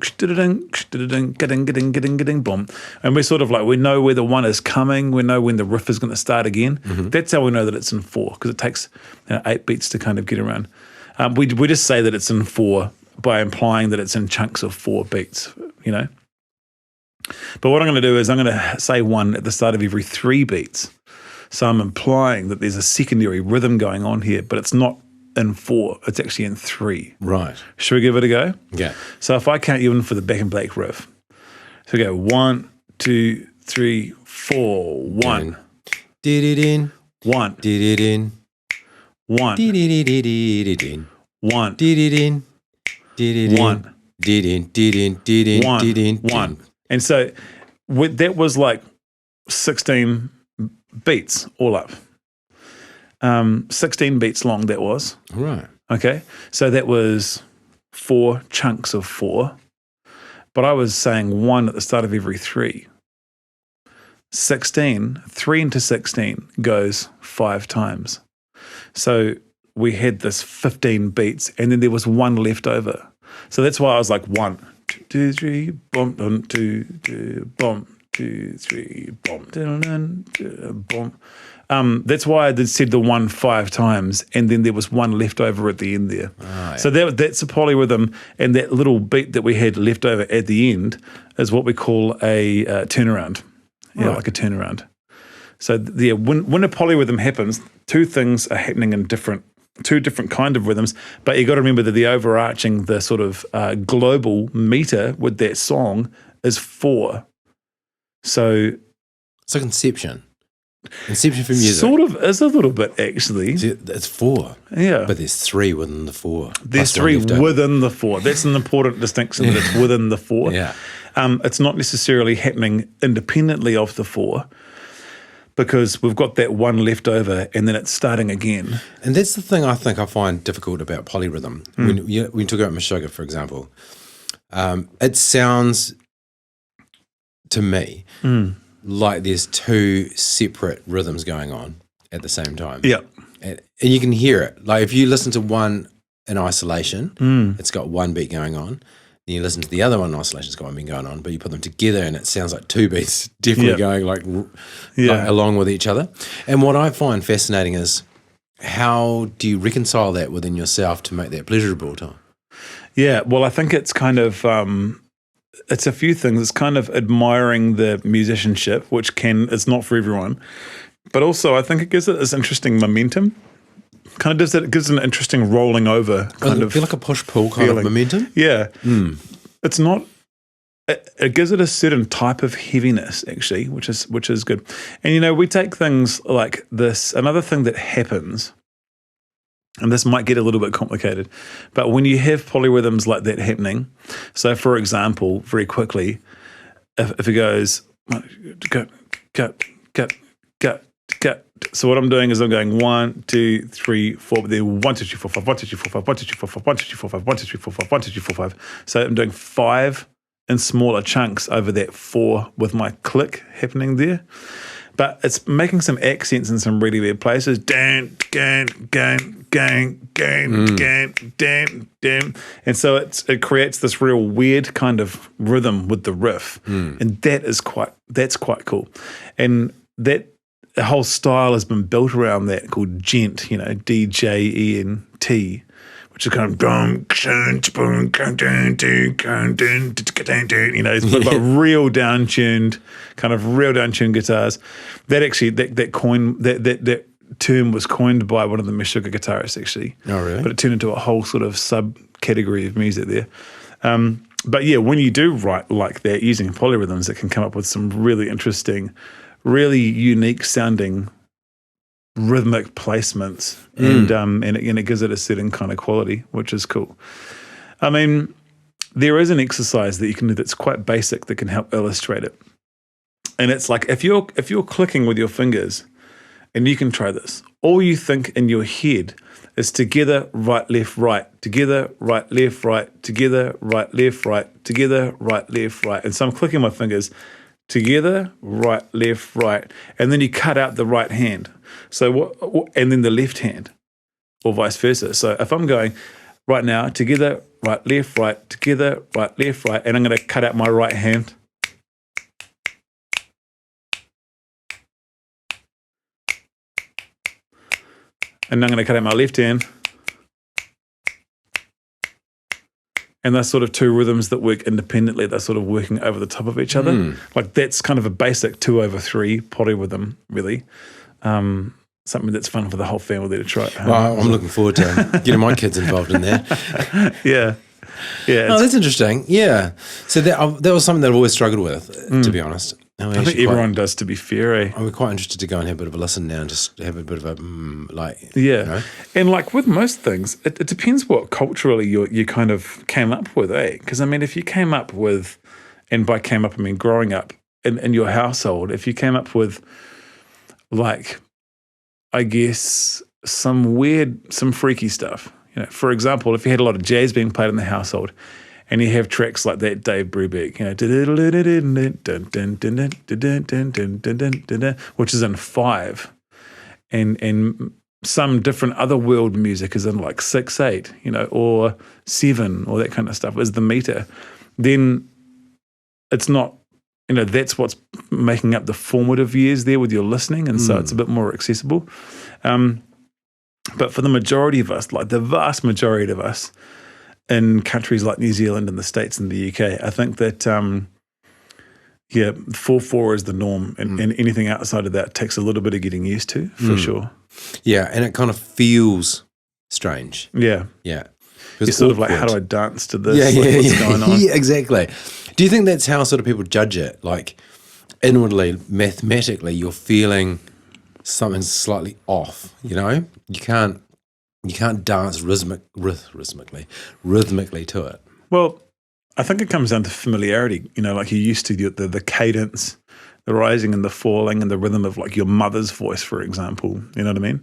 boom. And we're sort of like, we know where the 1 is coming. We know when the riff is going to start again. Mm-hmm. That's how we know that it's in 4 because it takes 8 beats to kind of get around. We just say that it's in 4 by implying that it's in chunks of 4 beats, But what I'm going to do is I'm going to say 1 at the start of every 3 beats. So I'm implying that there's a secondary rhythm going on here, but it's not in 4, it's actually in 3. Right. Should we give it a go? Yeah. So if I count you in for the Back in Black riff, so we go 1, 2, 3, 4, 1. Did-it-in. 1. Did-it-in. 1. Did-it-in. 1. Did-it-in. 1, 1. And so that was like 16 beats all up. 16 beats long that was. Right. Okay. So that was 4 chunks of 4. But I was saying 1 at the start of every 3. 16, 3 into 16 goes 5 times. So we had this 15 beats and then there was 1 left over. So that's why I was like 1, 2, 3, bump, 1, 2, 2, bump, 2, 3, bump, bump. That's why I said the 1 5 times, and then there was 1 left over at the end there. Oh, yeah. So that's a polyrhythm, and that little beat that we had left over at the end is what we call a turnaround. Yeah, right. Like a turnaround. So when a polyrhythm happens, 2 things are happening in 2 different kind of rhythms, but you got to remember that the overarching, the sort of global meter with that song is 4. So it's like Inception for music. Sort of is a little bit, actually. It's 4. Yeah. But there's 3 within the 4. There's 3 within the 4. That's an important distinction, that it's within the 4. Yeah. It's not necessarily happening independently of the 4, because we've got that 1 left over and then it's starting again. And that's the thing I think I find difficult about polyrhythm. When you talk about Meshuggah, for example, it sounds to me like there's 2 separate rhythms going on at the same time. Yeah. And you can hear it. Like if you listen to one in isolation, it's got 1 beat going on. Then you listen to the other one in isolation, it's got 1 beat going on, but you put them together and it sounds like 2 beats definitely going like along with each other. And what I find fascinating is how do you reconcile that within yourself to make that pleasurable time? Yeah, well, I think it's kind of it's a few things. It's kind of admiring the musicianship, which it's not for everyone, but also I think it gives it this interesting momentum. Kind of it gives an interesting rolling over kind of feel like a push-pull kind of momentum. Yeah. It's not. It gives it a certain type of heaviness, actually, which is good. And we take things like this. Another thing that happens, and this might get a little bit complicated, but when you have polyrhythms like that happening, so for example, very quickly, if it goes gut. So what I'm doing is I'm going 1, 2, 3, 4, but then 1, 2, 3, 4, 5, 1, 2, 3, 4, 5, 1, 2, 3, 4, 5, 1, 2, 3, 4, 5, 1, 2, 3, 4, 5, 1, 2, 3, 4, 5. So I'm doing 5 in smaller chunks over that 4 with my click happening there. But it's making some accents in some really weird places. Dan, gang, gang, gang, gang, gang, dan, dan. And so it creates this real weird kind of rhythm with the riff. And that's quite cool. And that the whole style has been built around that, called djent, D-J-E-N-T, which is kind of it's about real down-tuned guitars. That term was coined by one of the Meshuggah guitarists, actually. Oh, really? But it turned into a whole sort of subcategory of music there. But yeah, when you do write like that using polyrhythms, it can come up with some really interesting, really unique sounding rhythmic placements, and it gives it a certain kind of quality, which is cool. I mean, there is an exercise that you can do that's quite basic that can help illustrate it. And it's like if you're clicking with your fingers, and you can try this, all you think in your head is together, right, left, right, together, right, left, right, together, right, left, right, together, right, left, right. And so I'm clicking my fingers together, right, left, right, and then you cut out the right hand. So and then the left hand, or vice versa. So if I'm going right now, together, right, together, right, left, right, and I'm going to cut out my right hand. And I'm going to cut out my left hand. And they're sort of 2 rhythms that work independently. They're sort of working over the top of each other. Like that's kind of a basic 2/3 polyrhythm, really. Something that's fun for the whole family to try. Well, I'm looking forward to getting my kids involved in that. Yeah. Oh, that's interesting. Yeah. So that was something that I've always struggled with, to be honest. I think everyone does, to be fair. I'm quite interested to go and have a bit of a listen now and just have a bit of a Yeah. You know? And like with most things, it depends what culturally you kind of came up with, Because I mean, if you came up with, and by came up I mean growing up in your household, if you came up with like, I guess some freaky stuff, for example, if you had a lot of jazz being played in the household, and you have tracks like that Dave Brubeck, which is in 5, and some different other world music is in like 6/8, or 7, or that kind of stuff is the meter. Then it's not, that's what's making up the formative years there with your listening, and so it's a bit more accessible. But for the majority of us, like the vast majority of us, in countries like New Zealand and the States and the UK, I think that, 4/4 is the norm, and anything outside of that takes a little bit of getting used to, for sure. Yeah, and it kind of feels strange. Yeah. Yeah. You're sort of like, how do I dance to this? What's going on? Yeah, exactly. Do you think that's how sort of people judge it? Like, inwardly, mathematically, you're feeling something slightly off, You can't dance rhythmically to it. Well, I think it comes down to familiarity. Like you're used to the cadence, the rising and the falling, and the rhythm of like your mother's voice, for example. You know what I mean?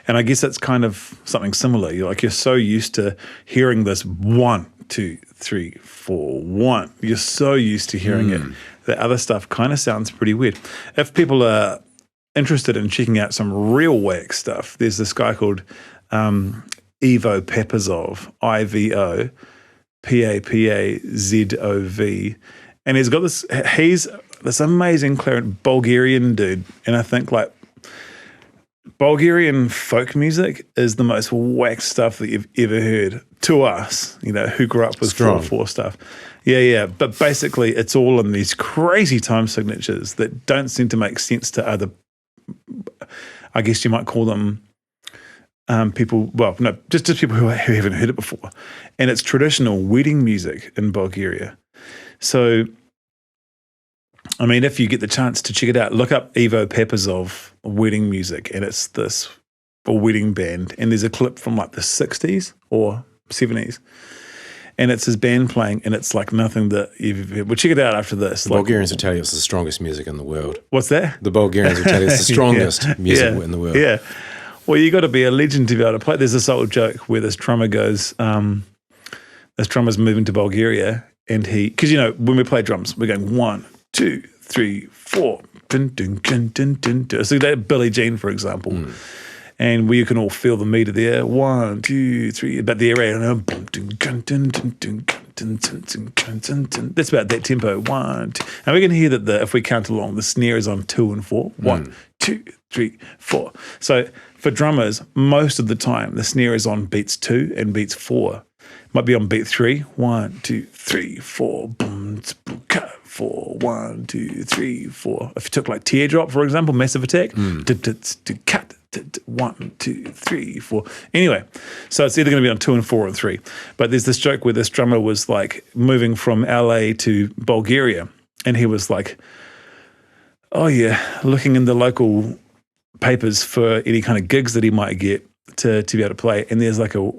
And I guess that's kind of something similar. You're so used to hearing this 1, 2, 3, 4, 1. You're so used to hearing it. The other stuff kind of sounds pretty weird. If people are interested in checking out some real whack stuff, there's this guy called Ivo Papazov, Ivo Papazov, and he's got he's this amazing clarinet Bulgarian dude, and I think like Bulgarian folk music is the most whack stuff that you've ever heard to us, who grew up with 4/4 stuff. Yeah, but basically it's all in these crazy time signatures that don't seem to make sense to other, I guess you might call them people, well, no, just people who haven't heard it before. And it's traditional wedding music in Bulgaria. So, I mean, if you get the chance to check it out, look up Ivo Papazov wedding music, and it's a wedding band. And there's a clip from like the 60s or 70s. And it's his band playing, and it's like nothing that you've ever heard. We'll check it out after this. The Bulgarians will tell you it's the strongest music in the world. What's that? The Bulgarians will tell you it's the strongest music in the world. Yeah. Well, you got to be a legend to be able to play. There's this old joke where this drummer goes, this drummer's moving to Bulgaria, and because when we play drums, we're going 1, 2, 3, 4, dun, dun, dun, dun, dun, dun. So that Billie Jean, for example, and where you can all feel the meter there, 1, 2, 3, but the area, that's about that tempo, 1, 2. And we can hear that if we count along, the snare is on 2 and 4, 1, 2, 3, 4. So for drummers, most of the time, the snare is on beats 2 and beats 4. Might be on beat 3, 1, 2, 3, 4, boom, 4, 1, 2, 3, 4. If you took like Teardrop, for example, Massive Attack, 1, 2, 3, 4. Anyway, so it's either going to be on 2 and 4 or 3. But there's this joke where this drummer was like moving from LA to Bulgaria, and he was like, oh yeah, looking in the local papers for any kind of gigs that he might get to be able to play. And there's like a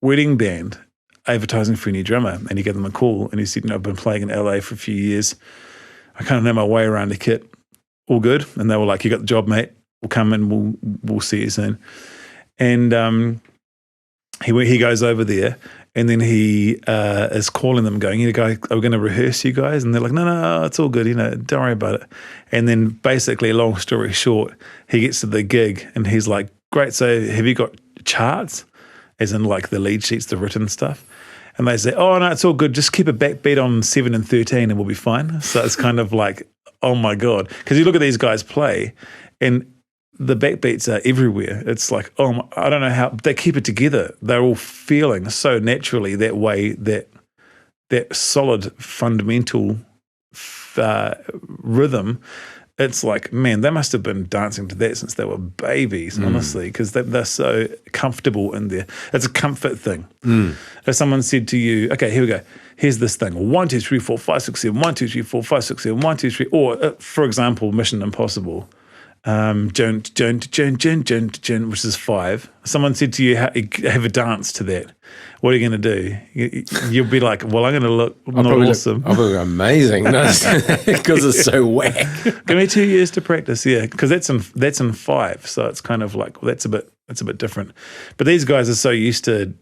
wedding band advertising for a new drummer, and he gave them a call, and he said, I've been playing in LA for a few years. I kind of know my way around the kit. All good. And they were like, you got the job, mate. We'll come and we'll see you soon. And he goes over there, and then he is calling them going, are we going to rehearse, you guys? And they're like, no, it's all good, don't worry about it. And then basically, long story short, he gets to the gig, and he's like, great, so have you got charts? As in like the lead sheets, the written stuff. And they say, oh, no, it's all good. Just keep a backbeat on 7 and 13 and we'll be fine. So it's kind of like, oh my God. Because you look at these guys play, and the backbeats are everywhere. It's like, I don't know how they keep it together. They're all feeling so naturally that way, that solid fundamental rhythm it's like, man, they must have been dancing to that since they were babies, honestly, because they're so comfortable in there. It's a comfort thing. If someone said to you, okay, here we go. Here's this thing. 1, 2, 3, 4, 5, 6, 7. 1, 2, 3, 4, 5, 6, 7. 1, 2, 3. Or, for example, Mission Impossible. Which is 5. Someone said to you, have a dance to that. What are you going to do? You'll be like, well, I'm going to look not awesome. I'll look amazing because it's so whack. Give me 2 years to practice, yeah, because that's in 5, so it's kind of like, well, that's a bit different. But these guys are so used to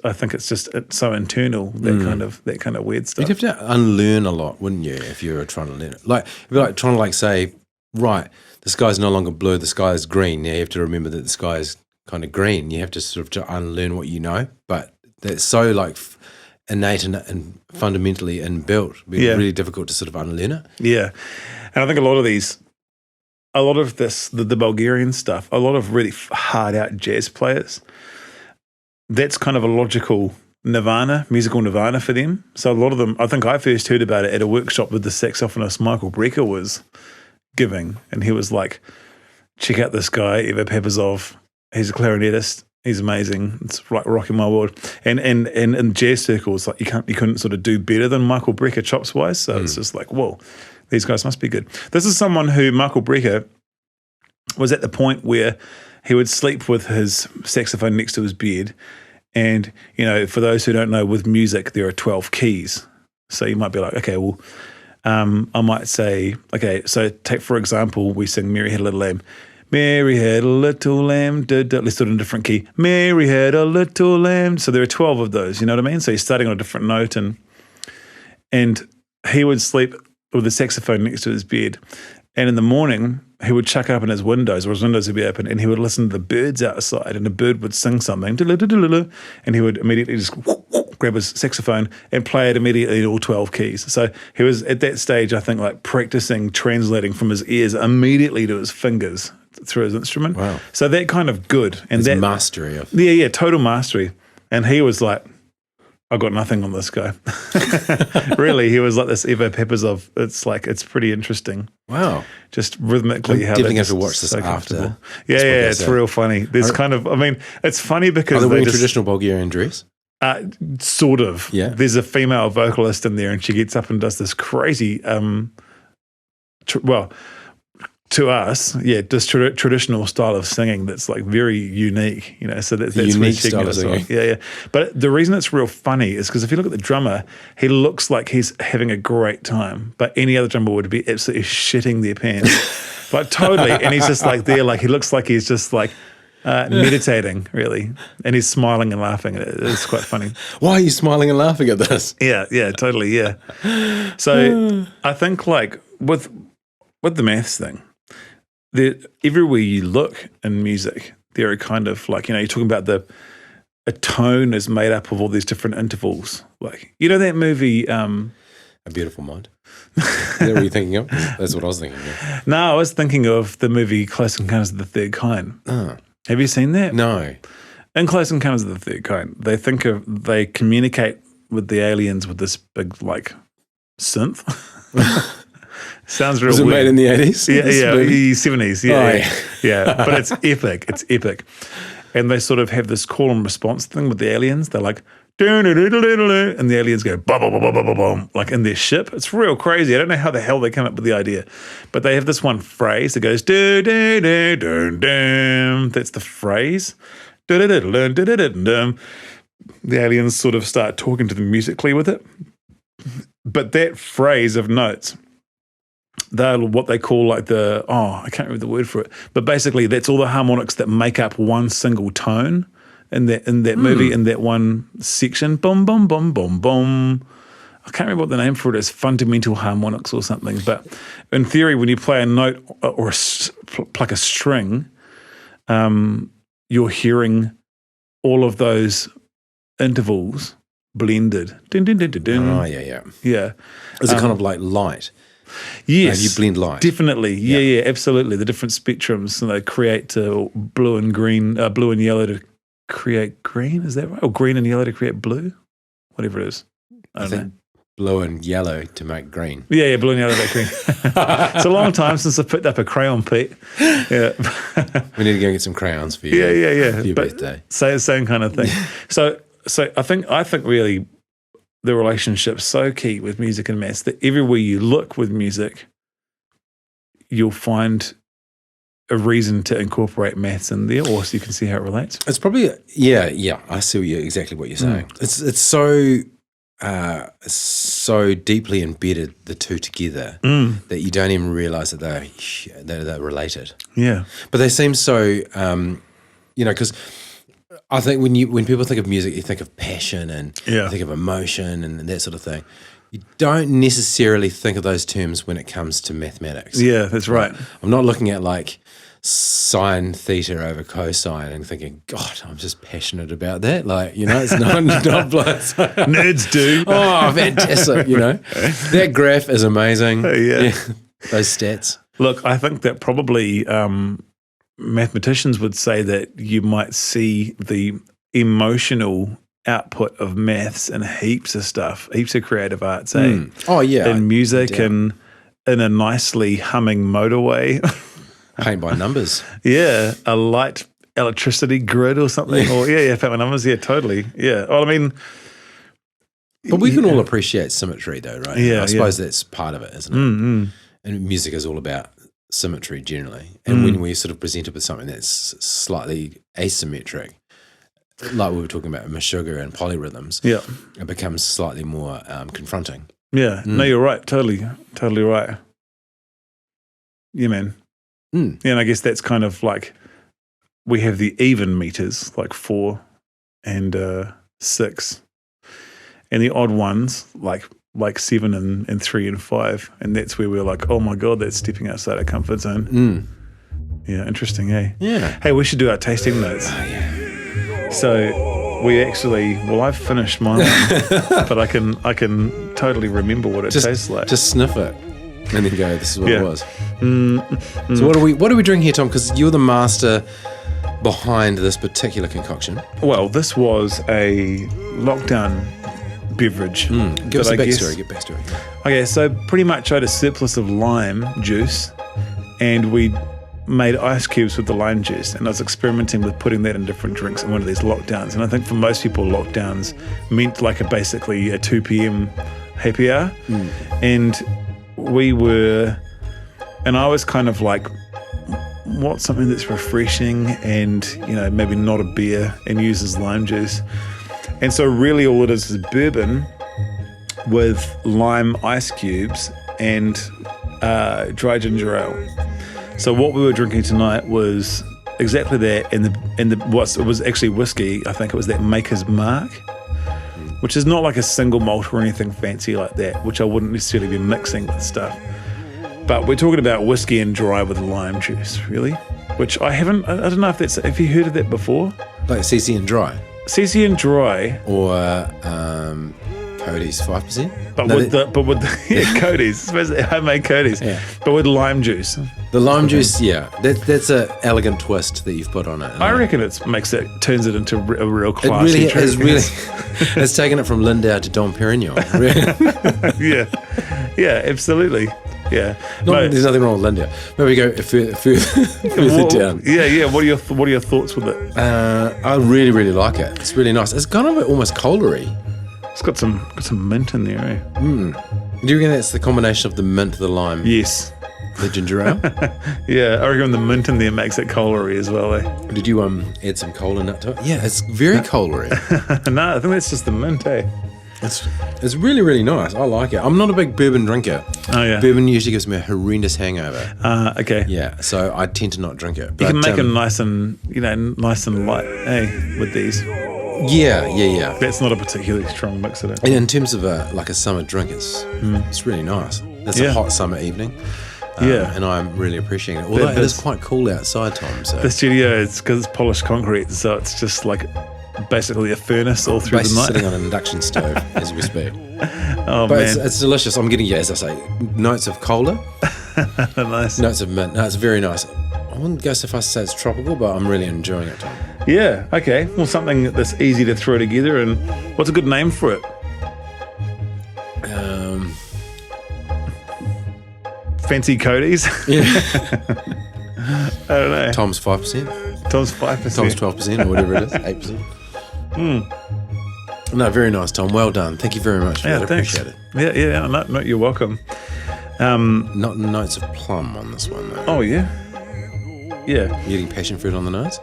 I think it's so internal, that kind of weird stuff. You'd have to unlearn a lot, wouldn't you, if you were trying to learn it? Like, it'd be like trying to say, right, the sky's no longer blue, the sky is green. Now you have to remember that the sky is kind of green. You have to sort of unlearn what you know, but that's so like innate and fundamentally inbuilt. It'd be really difficult to sort of unlearn it. Yeah. And I think a lot of this, the Bulgarian stuff, a lot of really hard out jazz players, that's kind of a logical musical nirvana for them. So a lot of them, I think I first heard about it at a workshop that the saxophonist Michael Brecker was giving, and he was like, check out this guy, Ivo Pepazov. He's a clarinetist. He's amazing. It's like rocking my world. And in jazz circles, like you couldn't sort of do better than Michael Brecker chops wise. So it's just like, whoa, these guys must be good. This is someone who Michael Brecker was at the point where he would sleep with his saxophone next to his bed. And, you know, for those who don't know, with music, there are 12 keys. So you might be like, okay, well, I might say, okay, so take, for example, we sing Mary Had a Little Lamb. Mary had a little lamb, let's do it in a different key. Mary had a little lamb. So there are 12 of those, you know what I mean? So you're starting on a different note, and he would sleep with the saxophone next to his bed. And in the morning, he would chuck open his windows, or his windows would be open, and he would listen to the birds outside, and a bird would sing something, and he would immediately just grab his saxophone and play it immediately in all 12 keys. So he was at that stage, I think, like practicing translating from his ears immediately to his fingers through his instrument. Wow. So that kind of good. And that mastery of... Yeah, total mastery. And he was like, I got nothing on this guy. Really, he was like this Ivo Pepazov. It's pretty interesting. Wow. Just rhythmically. I'm definitely have to watch this after. Yeah, it's real funny. There's it's funny because are they wearing traditional Bulgarian dress? Sort of. Yeah. There's a female vocalist in there, and she gets up and does this crazy, to us, this traditional style of singing that's like very unique, you know. So that's unique style of singing. Yeah. But the reason it's real funny is because if you look at the drummer, he looks like he's having a great time, but any other drummer would be absolutely shitting their pants, like totally. And he's just like there, like he looks like he's just like meditating, really, and he's smiling and laughing. It's quite funny. Why are you smiling and laughing at this? Yeah, totally, yeah. So I think like with the maths thing, everywhere you look in music, there are kind of like, you know, you're talking about a tone is made up of all these different intervals. Like, you know that movie, A Beautiful Mind? Is that what you're thinking of? That's what I was thinking of. No, I was thinking of the movie Close Encounters of the Third Kind. Oh. Have you seen that? No. In Close Encounters of the Third Kind, they communicate with the aliens with this big, like, synth. Sounds real weird. Was it made in the 80s? Yeah, 70s. Yeah. But it's epic. It's epic. And they sort of have this call and response thing with the aliens. They're like, and the aliens go, boom, like in their ship. It's real crazy. I don't know how the hell they came up with the idea. But they have this one phrase that goes, that's the phrase. The aliens sort of start talking to them musically with it. But that phrase of notes, they're what they call like I can't remember the word for it, but basically that's all the harmonics that make up one single tone in that movie, in that one section. Boom, boom, boom, boom, boom. I can't remember what the name for it is, fundamental harmonics or something. But in theory, when you play a note or pluck a string, you're hearing all of those intervals blended. Oh, yeah. Yeah. Is it kind of like light? Yes. You blend light. Definitely. Yeah, absolutely. The different spectrums, and they create blue and green, blue and yellow to create green. Is that right? Or green and yellow to create blue? Whatever it is. I don't know. blue and yellow to make green. Yeah, blue and yellow to make green. It's a long time since I picked up a crayon, Pete. Yeah. We need to go and get some crayons for you. Yeah. For your but birthday. Same kind of thing. So I think really the relationship's so key with music and maths that everywhere you look with music, you'll find a reason to incorporate maths in there, or so you can see how it relates. It's probably I see exactly what you're saying. It's so deeply embedded, the two together, that you don't even realize that they're related. Yeah, but they seem so because I think when people think of music, you think of passion and you think of emotion and that sort of thing. You don't necessarily think of those terms when it comes to mathematics. Yeah, that's right. I'm not looking at like sine theta over cosine and thinking, God, I'm just passionate about that. Like, it's not nerds do. Oh, fantastic! That graph is amazing. Yeah. Those stats. Look, I think that probably mathematicians would say that you might see the emotional output of maths and heaps of stuff, heaps of creative arts, Oh, yeah. In music and in a nicely humming motorway. Paint by numbers. Yeah, a light electricity grid or something. Or paint by numbers. Yeah, totally. Yeah. Well, I mean, but we can all appreciate symmetry, though, right? Yeah, I suppose that's part of it, isn't it? Mm-hmm. And music is all about symmetry generally. And when we sort of present it with something that's slightly asymmetric, like we were talking about Meshuggah and polyrhythms, it becomes slightly more confronting. Yeah. No, you're right. Totally right. Yeah, man. Yeah, and I guess that's kind of like we have the even meters, like 4 and 6, and the odd ones like 7 and 3 and 5, and that's where we're like, oh my God, that's stepping outside our comfort zone. Yeah, interesting, eh? Yeah. Hey, we should do our tasting notes. Oh, yeah. So we actually, I've finished mine, but I can totally remember what it tastes like. Just sniff it. And then go, this is what it was. So what are we drinking here, Tom? Because you're the master behind this particular concoction. Well, this was a lockdown beverage. Give us a backstory. Get backstory. Okay, so pretty much I had a surplus of lime juice, and we made ice cubes with the lime juice, and I was experimenting with putting that in different drinks in one of these lockdowns. And I think for most people, lockdowns meant like basically a 2 p.m. happy hour. And I was kind of like, what's something that's refreshing and, maybe not a beer and uses lime juice. And so really all it is bourbon with lime ice cubes and dry ginger ale. So what we were drinking tonight was exactly that, and it was actually whiskey. I think it was that Maker's Mark, which is not like a single malt or anything fancy like that, which I wouldn't necessarily be mixing with stuff. But we're talking about whiskey and dry with lime juice, really, which I don't know have you heard of that before? Like CC and dry? CC and dry. Or Cody's 5%? But with Cody's, homemade Cody's, but with lime juice. The lime juice, that's an elegant twist that you've put on it. I reckon turns it into a real classy drink. It's taken it from Lindau to Dom Perignon. Yeah, absolutely. Yeah, there's nothing wrong with Lindau. Maybe go further down. Yeah. What are your thoughts with it? I really, really like it. It's really nice. It's kind of almost cola-y. It's got some mint in there, eh? Do you reckon that's the combination of the mint, the lime? Yes. The ginger ale? Yeah, I reckon the mint in there makes it cola-y as well, eh? Did you add some cola nut to it? Yeah, it's very cola-y. No, I think that's just the mint, eh? It's really, really nice. I like it. I'm not a big bourbon drinker. Oh, yeah. Bourbon usually gives me a horrendous hangover. Okay. Yeah, so I tend to not drink it. But, you can make them nice and light, eh, with these. Yeah. That's not a particularly strong mix of it. And in terms of a summer drink, it's really nice. It's a hot summer evening. And I'm really appreciating it. Although it is quite cool outside, Tom. So the studio is because it's polished concrete, so it's just like basically a furnace all through the night. Sitting on an induction stove as we speak. Oh, but man. It's delicious. I'm getting, as I say, notes of cola. Nice. Notes of mint. No, it's very nice. I wouldn't go so far as to say it's tropical, but I'm really enjoying it, Tom. Yeah, okay. Well, something that's easy to throw together. And what's a good name for it? fancy Cody's. Yeah. I don't know. Times 5%. Times 5%. Times 12% or whatever it is. 8%. No, very nice, Tom. Well done. Thank you very much for that. I thanks. appreciate it. Yeah. No, you're welcome. Not notes of plum on this one, though. Oh, yeah. Yeah. You getting passion fruit on the nose?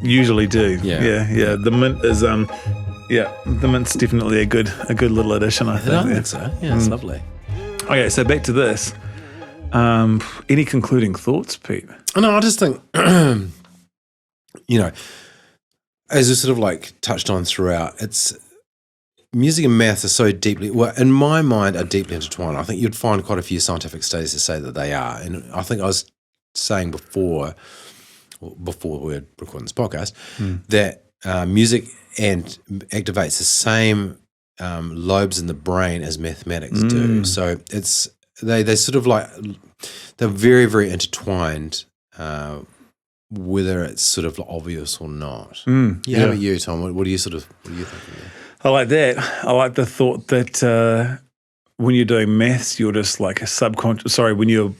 Usually do. Yeah. The mint is the mint's definitely a good little addition, I think. I think so. Yeah, it's lovely. Okay, so back to this. Any concluding thoughts, Pete? No, I just think, as we sort of like touched on throughout, it's music and math are so deeply, well, in my mind, are deeply intertwined. I think you'd find quite a few scientific studies to say that they are. And I think I was saying before we were recording this podcast, that music activates the same lobes in the brain as mathematics do. So it's they sort of like, they're very, very intertwined, whether it's sort of obvious or not. How about you, Tom? What do you think? I like that. I like the thought that when you're doing maths, you're just like a subconscious. Sorry, when you're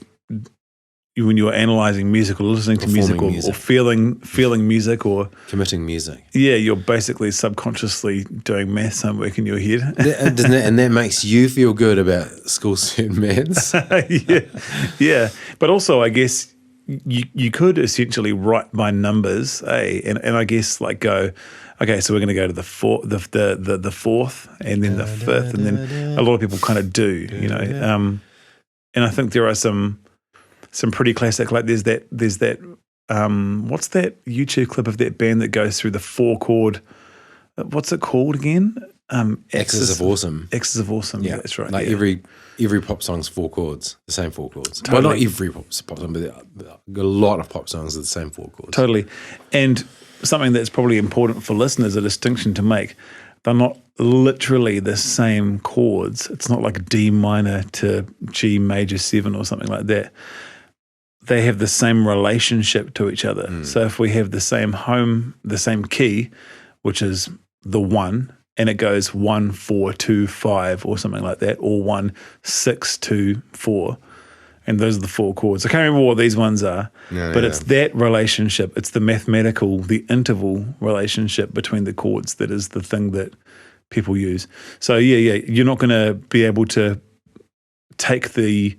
analysing music or listening to music or feeling music or committing music. Yeah, you're basically subconsciously doing maths homework in your head. And that makes you feel good about school cert maths. Yeah. But also, I guess you could essentially write by numbers, and I guess like go, okay, so we're going to go to the fourth, and then the fifth, and then a lot of people kind of do, and I think there are some pretty classic, like there's that what's that YouTube clip of that band that goes through the 4-chord, what's it called again? Axis of Awesome. Axis of Awesome, yeah, that's right. Like every pop song's 4 chords, the same 4 chords. Totally. Well, not every pop song, but a lot of pop songs are the same 4 chords. Totally. And something that's probably important for listeners, a distinction to make, they're not literally the same chords. It's not like D minor to G major 7 or something like that. They have the same relationship to each other. So if we have the same key, which is the 1, and it goes 1 4 2 5 or something like that, or 1 6 2 4, and those are the 4 chords. I can't remember what these ones are, but it's that relationship. It's the mathematical, the interval relationship between the chords that is the thing that people use. So you're not going to be able to take the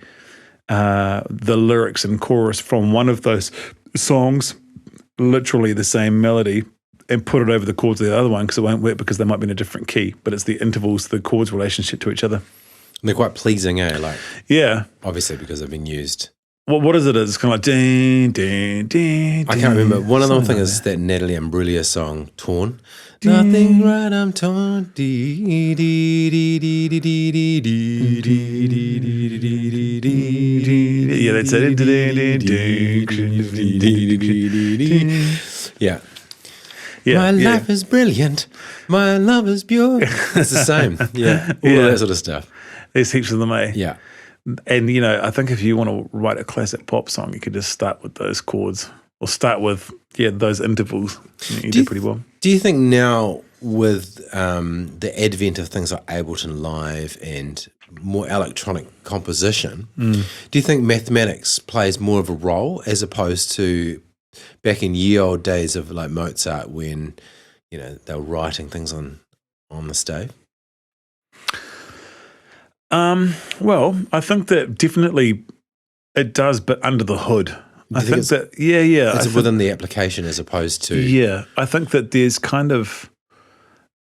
lyrics and chorus from one of those songs, literally the same melody, and put it over the chords of the other one, because it won't work, because they might be in a different key. But it's the intervals, the chords' relationship to each other. And they're quite pleasing, eh? Like, yeah, obviously because they've been used. What is it? It's kind of like ding, ding, ding. I can't remember. One of them things is that Natalie Imbruglia song, "Torn." Nothing right, I'm torn. Yeah, that's it. Yeah. My life is brilliant. My love is pure. It's the same. Yeah. All of that sort of stuff. There's heaps of them, eh? Yeah. And, I think if you want to write a classic pop song, you could just start with those chords, or start with, those intervals. You do pretty well. Do you think now, with the advent of things like Ableton Live and more electronic composition, do you think mathematics plays more of a role, as opposed to back in ye old days of like Mozart, when they were writing things on the stave? Well, I think that definitely it does, but under the hood. I think that it's within the application as opposed to I think that there's kind of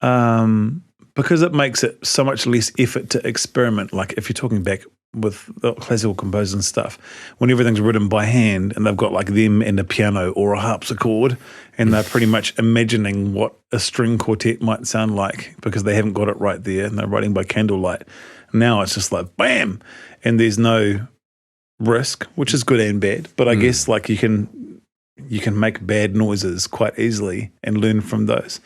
because it makes it so much less effort to experiment. Like if you're talking back with the classical composers and stuff, when everything's written by hand and they've got like them and a piano or a harpsichord, and they're pretty much imagining what a string quartet might sound like, because they haven't got it right there and they're writing by candlelight. Now it's just like bam, and there's no risk, which is good and bad. But I guess like you can make bad noises quite easily and learn from those.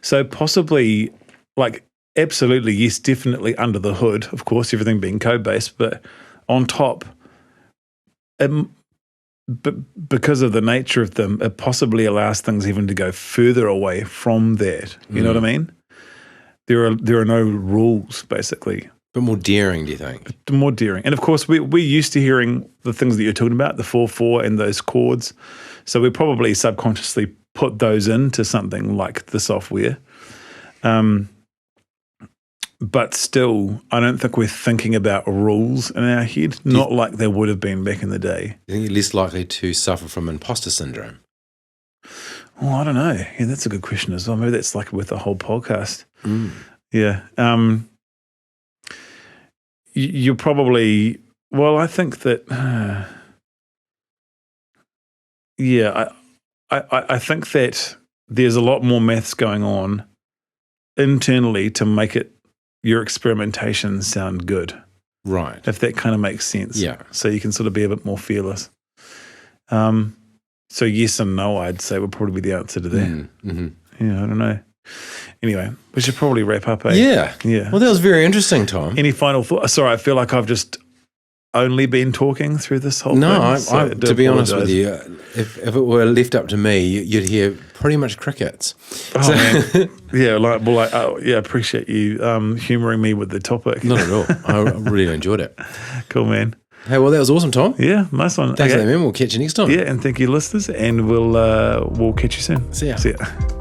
So possibly, like, absolutely, yes, definitely under the hood, of course, everything being code-based, but on top, because of the nature of them, it possibly allows things even to go further away from that. You know what I mean? There are no rules, basically. But more daring, do you think? More daring. And of course, we're used to hearing the things that you're talking about, the 4/4 and those chords. So we probably subconsciously put those into something like the software. But still, I don't think we're thinking about rules in our head, not like they would have been back in the day. You think you're less likely to suffer from imposter syndrome? Well, I don't know. Yeah, that's a good question as well. Maybe that's like with the whole podcast. Yeah. You're probably, well, I think that, I think that there's a lot more maths going on internally to make your experimentation sound good. Right. If that kind of makes sense. Yeah. So you can sort of be a bit more fearless. So yes and no, I'd say would probably be the answer to that. Mm-hmm. Yeah, I don't know. Anyway, we should probably wrap up, eh? Yeah. Yeah. Well, that was very interesting, Tom. Any final thoughts? Sorry, I feel like I've just only been talking through this whole thing. No, So to be honest with you, if it were left up to me, you'd hear pretty much crickets. Oh, man. Yeah, appreciate you humouring me with the topic. Not at all. I really enjoyed it. Cool, man. Hey, well, that was awesome, Tom. Yeah, nice one. Thanks for that, man. We'll catch you next time. Yeah, and thank you, listeners, and we'll catch you soon. See ya. See ya.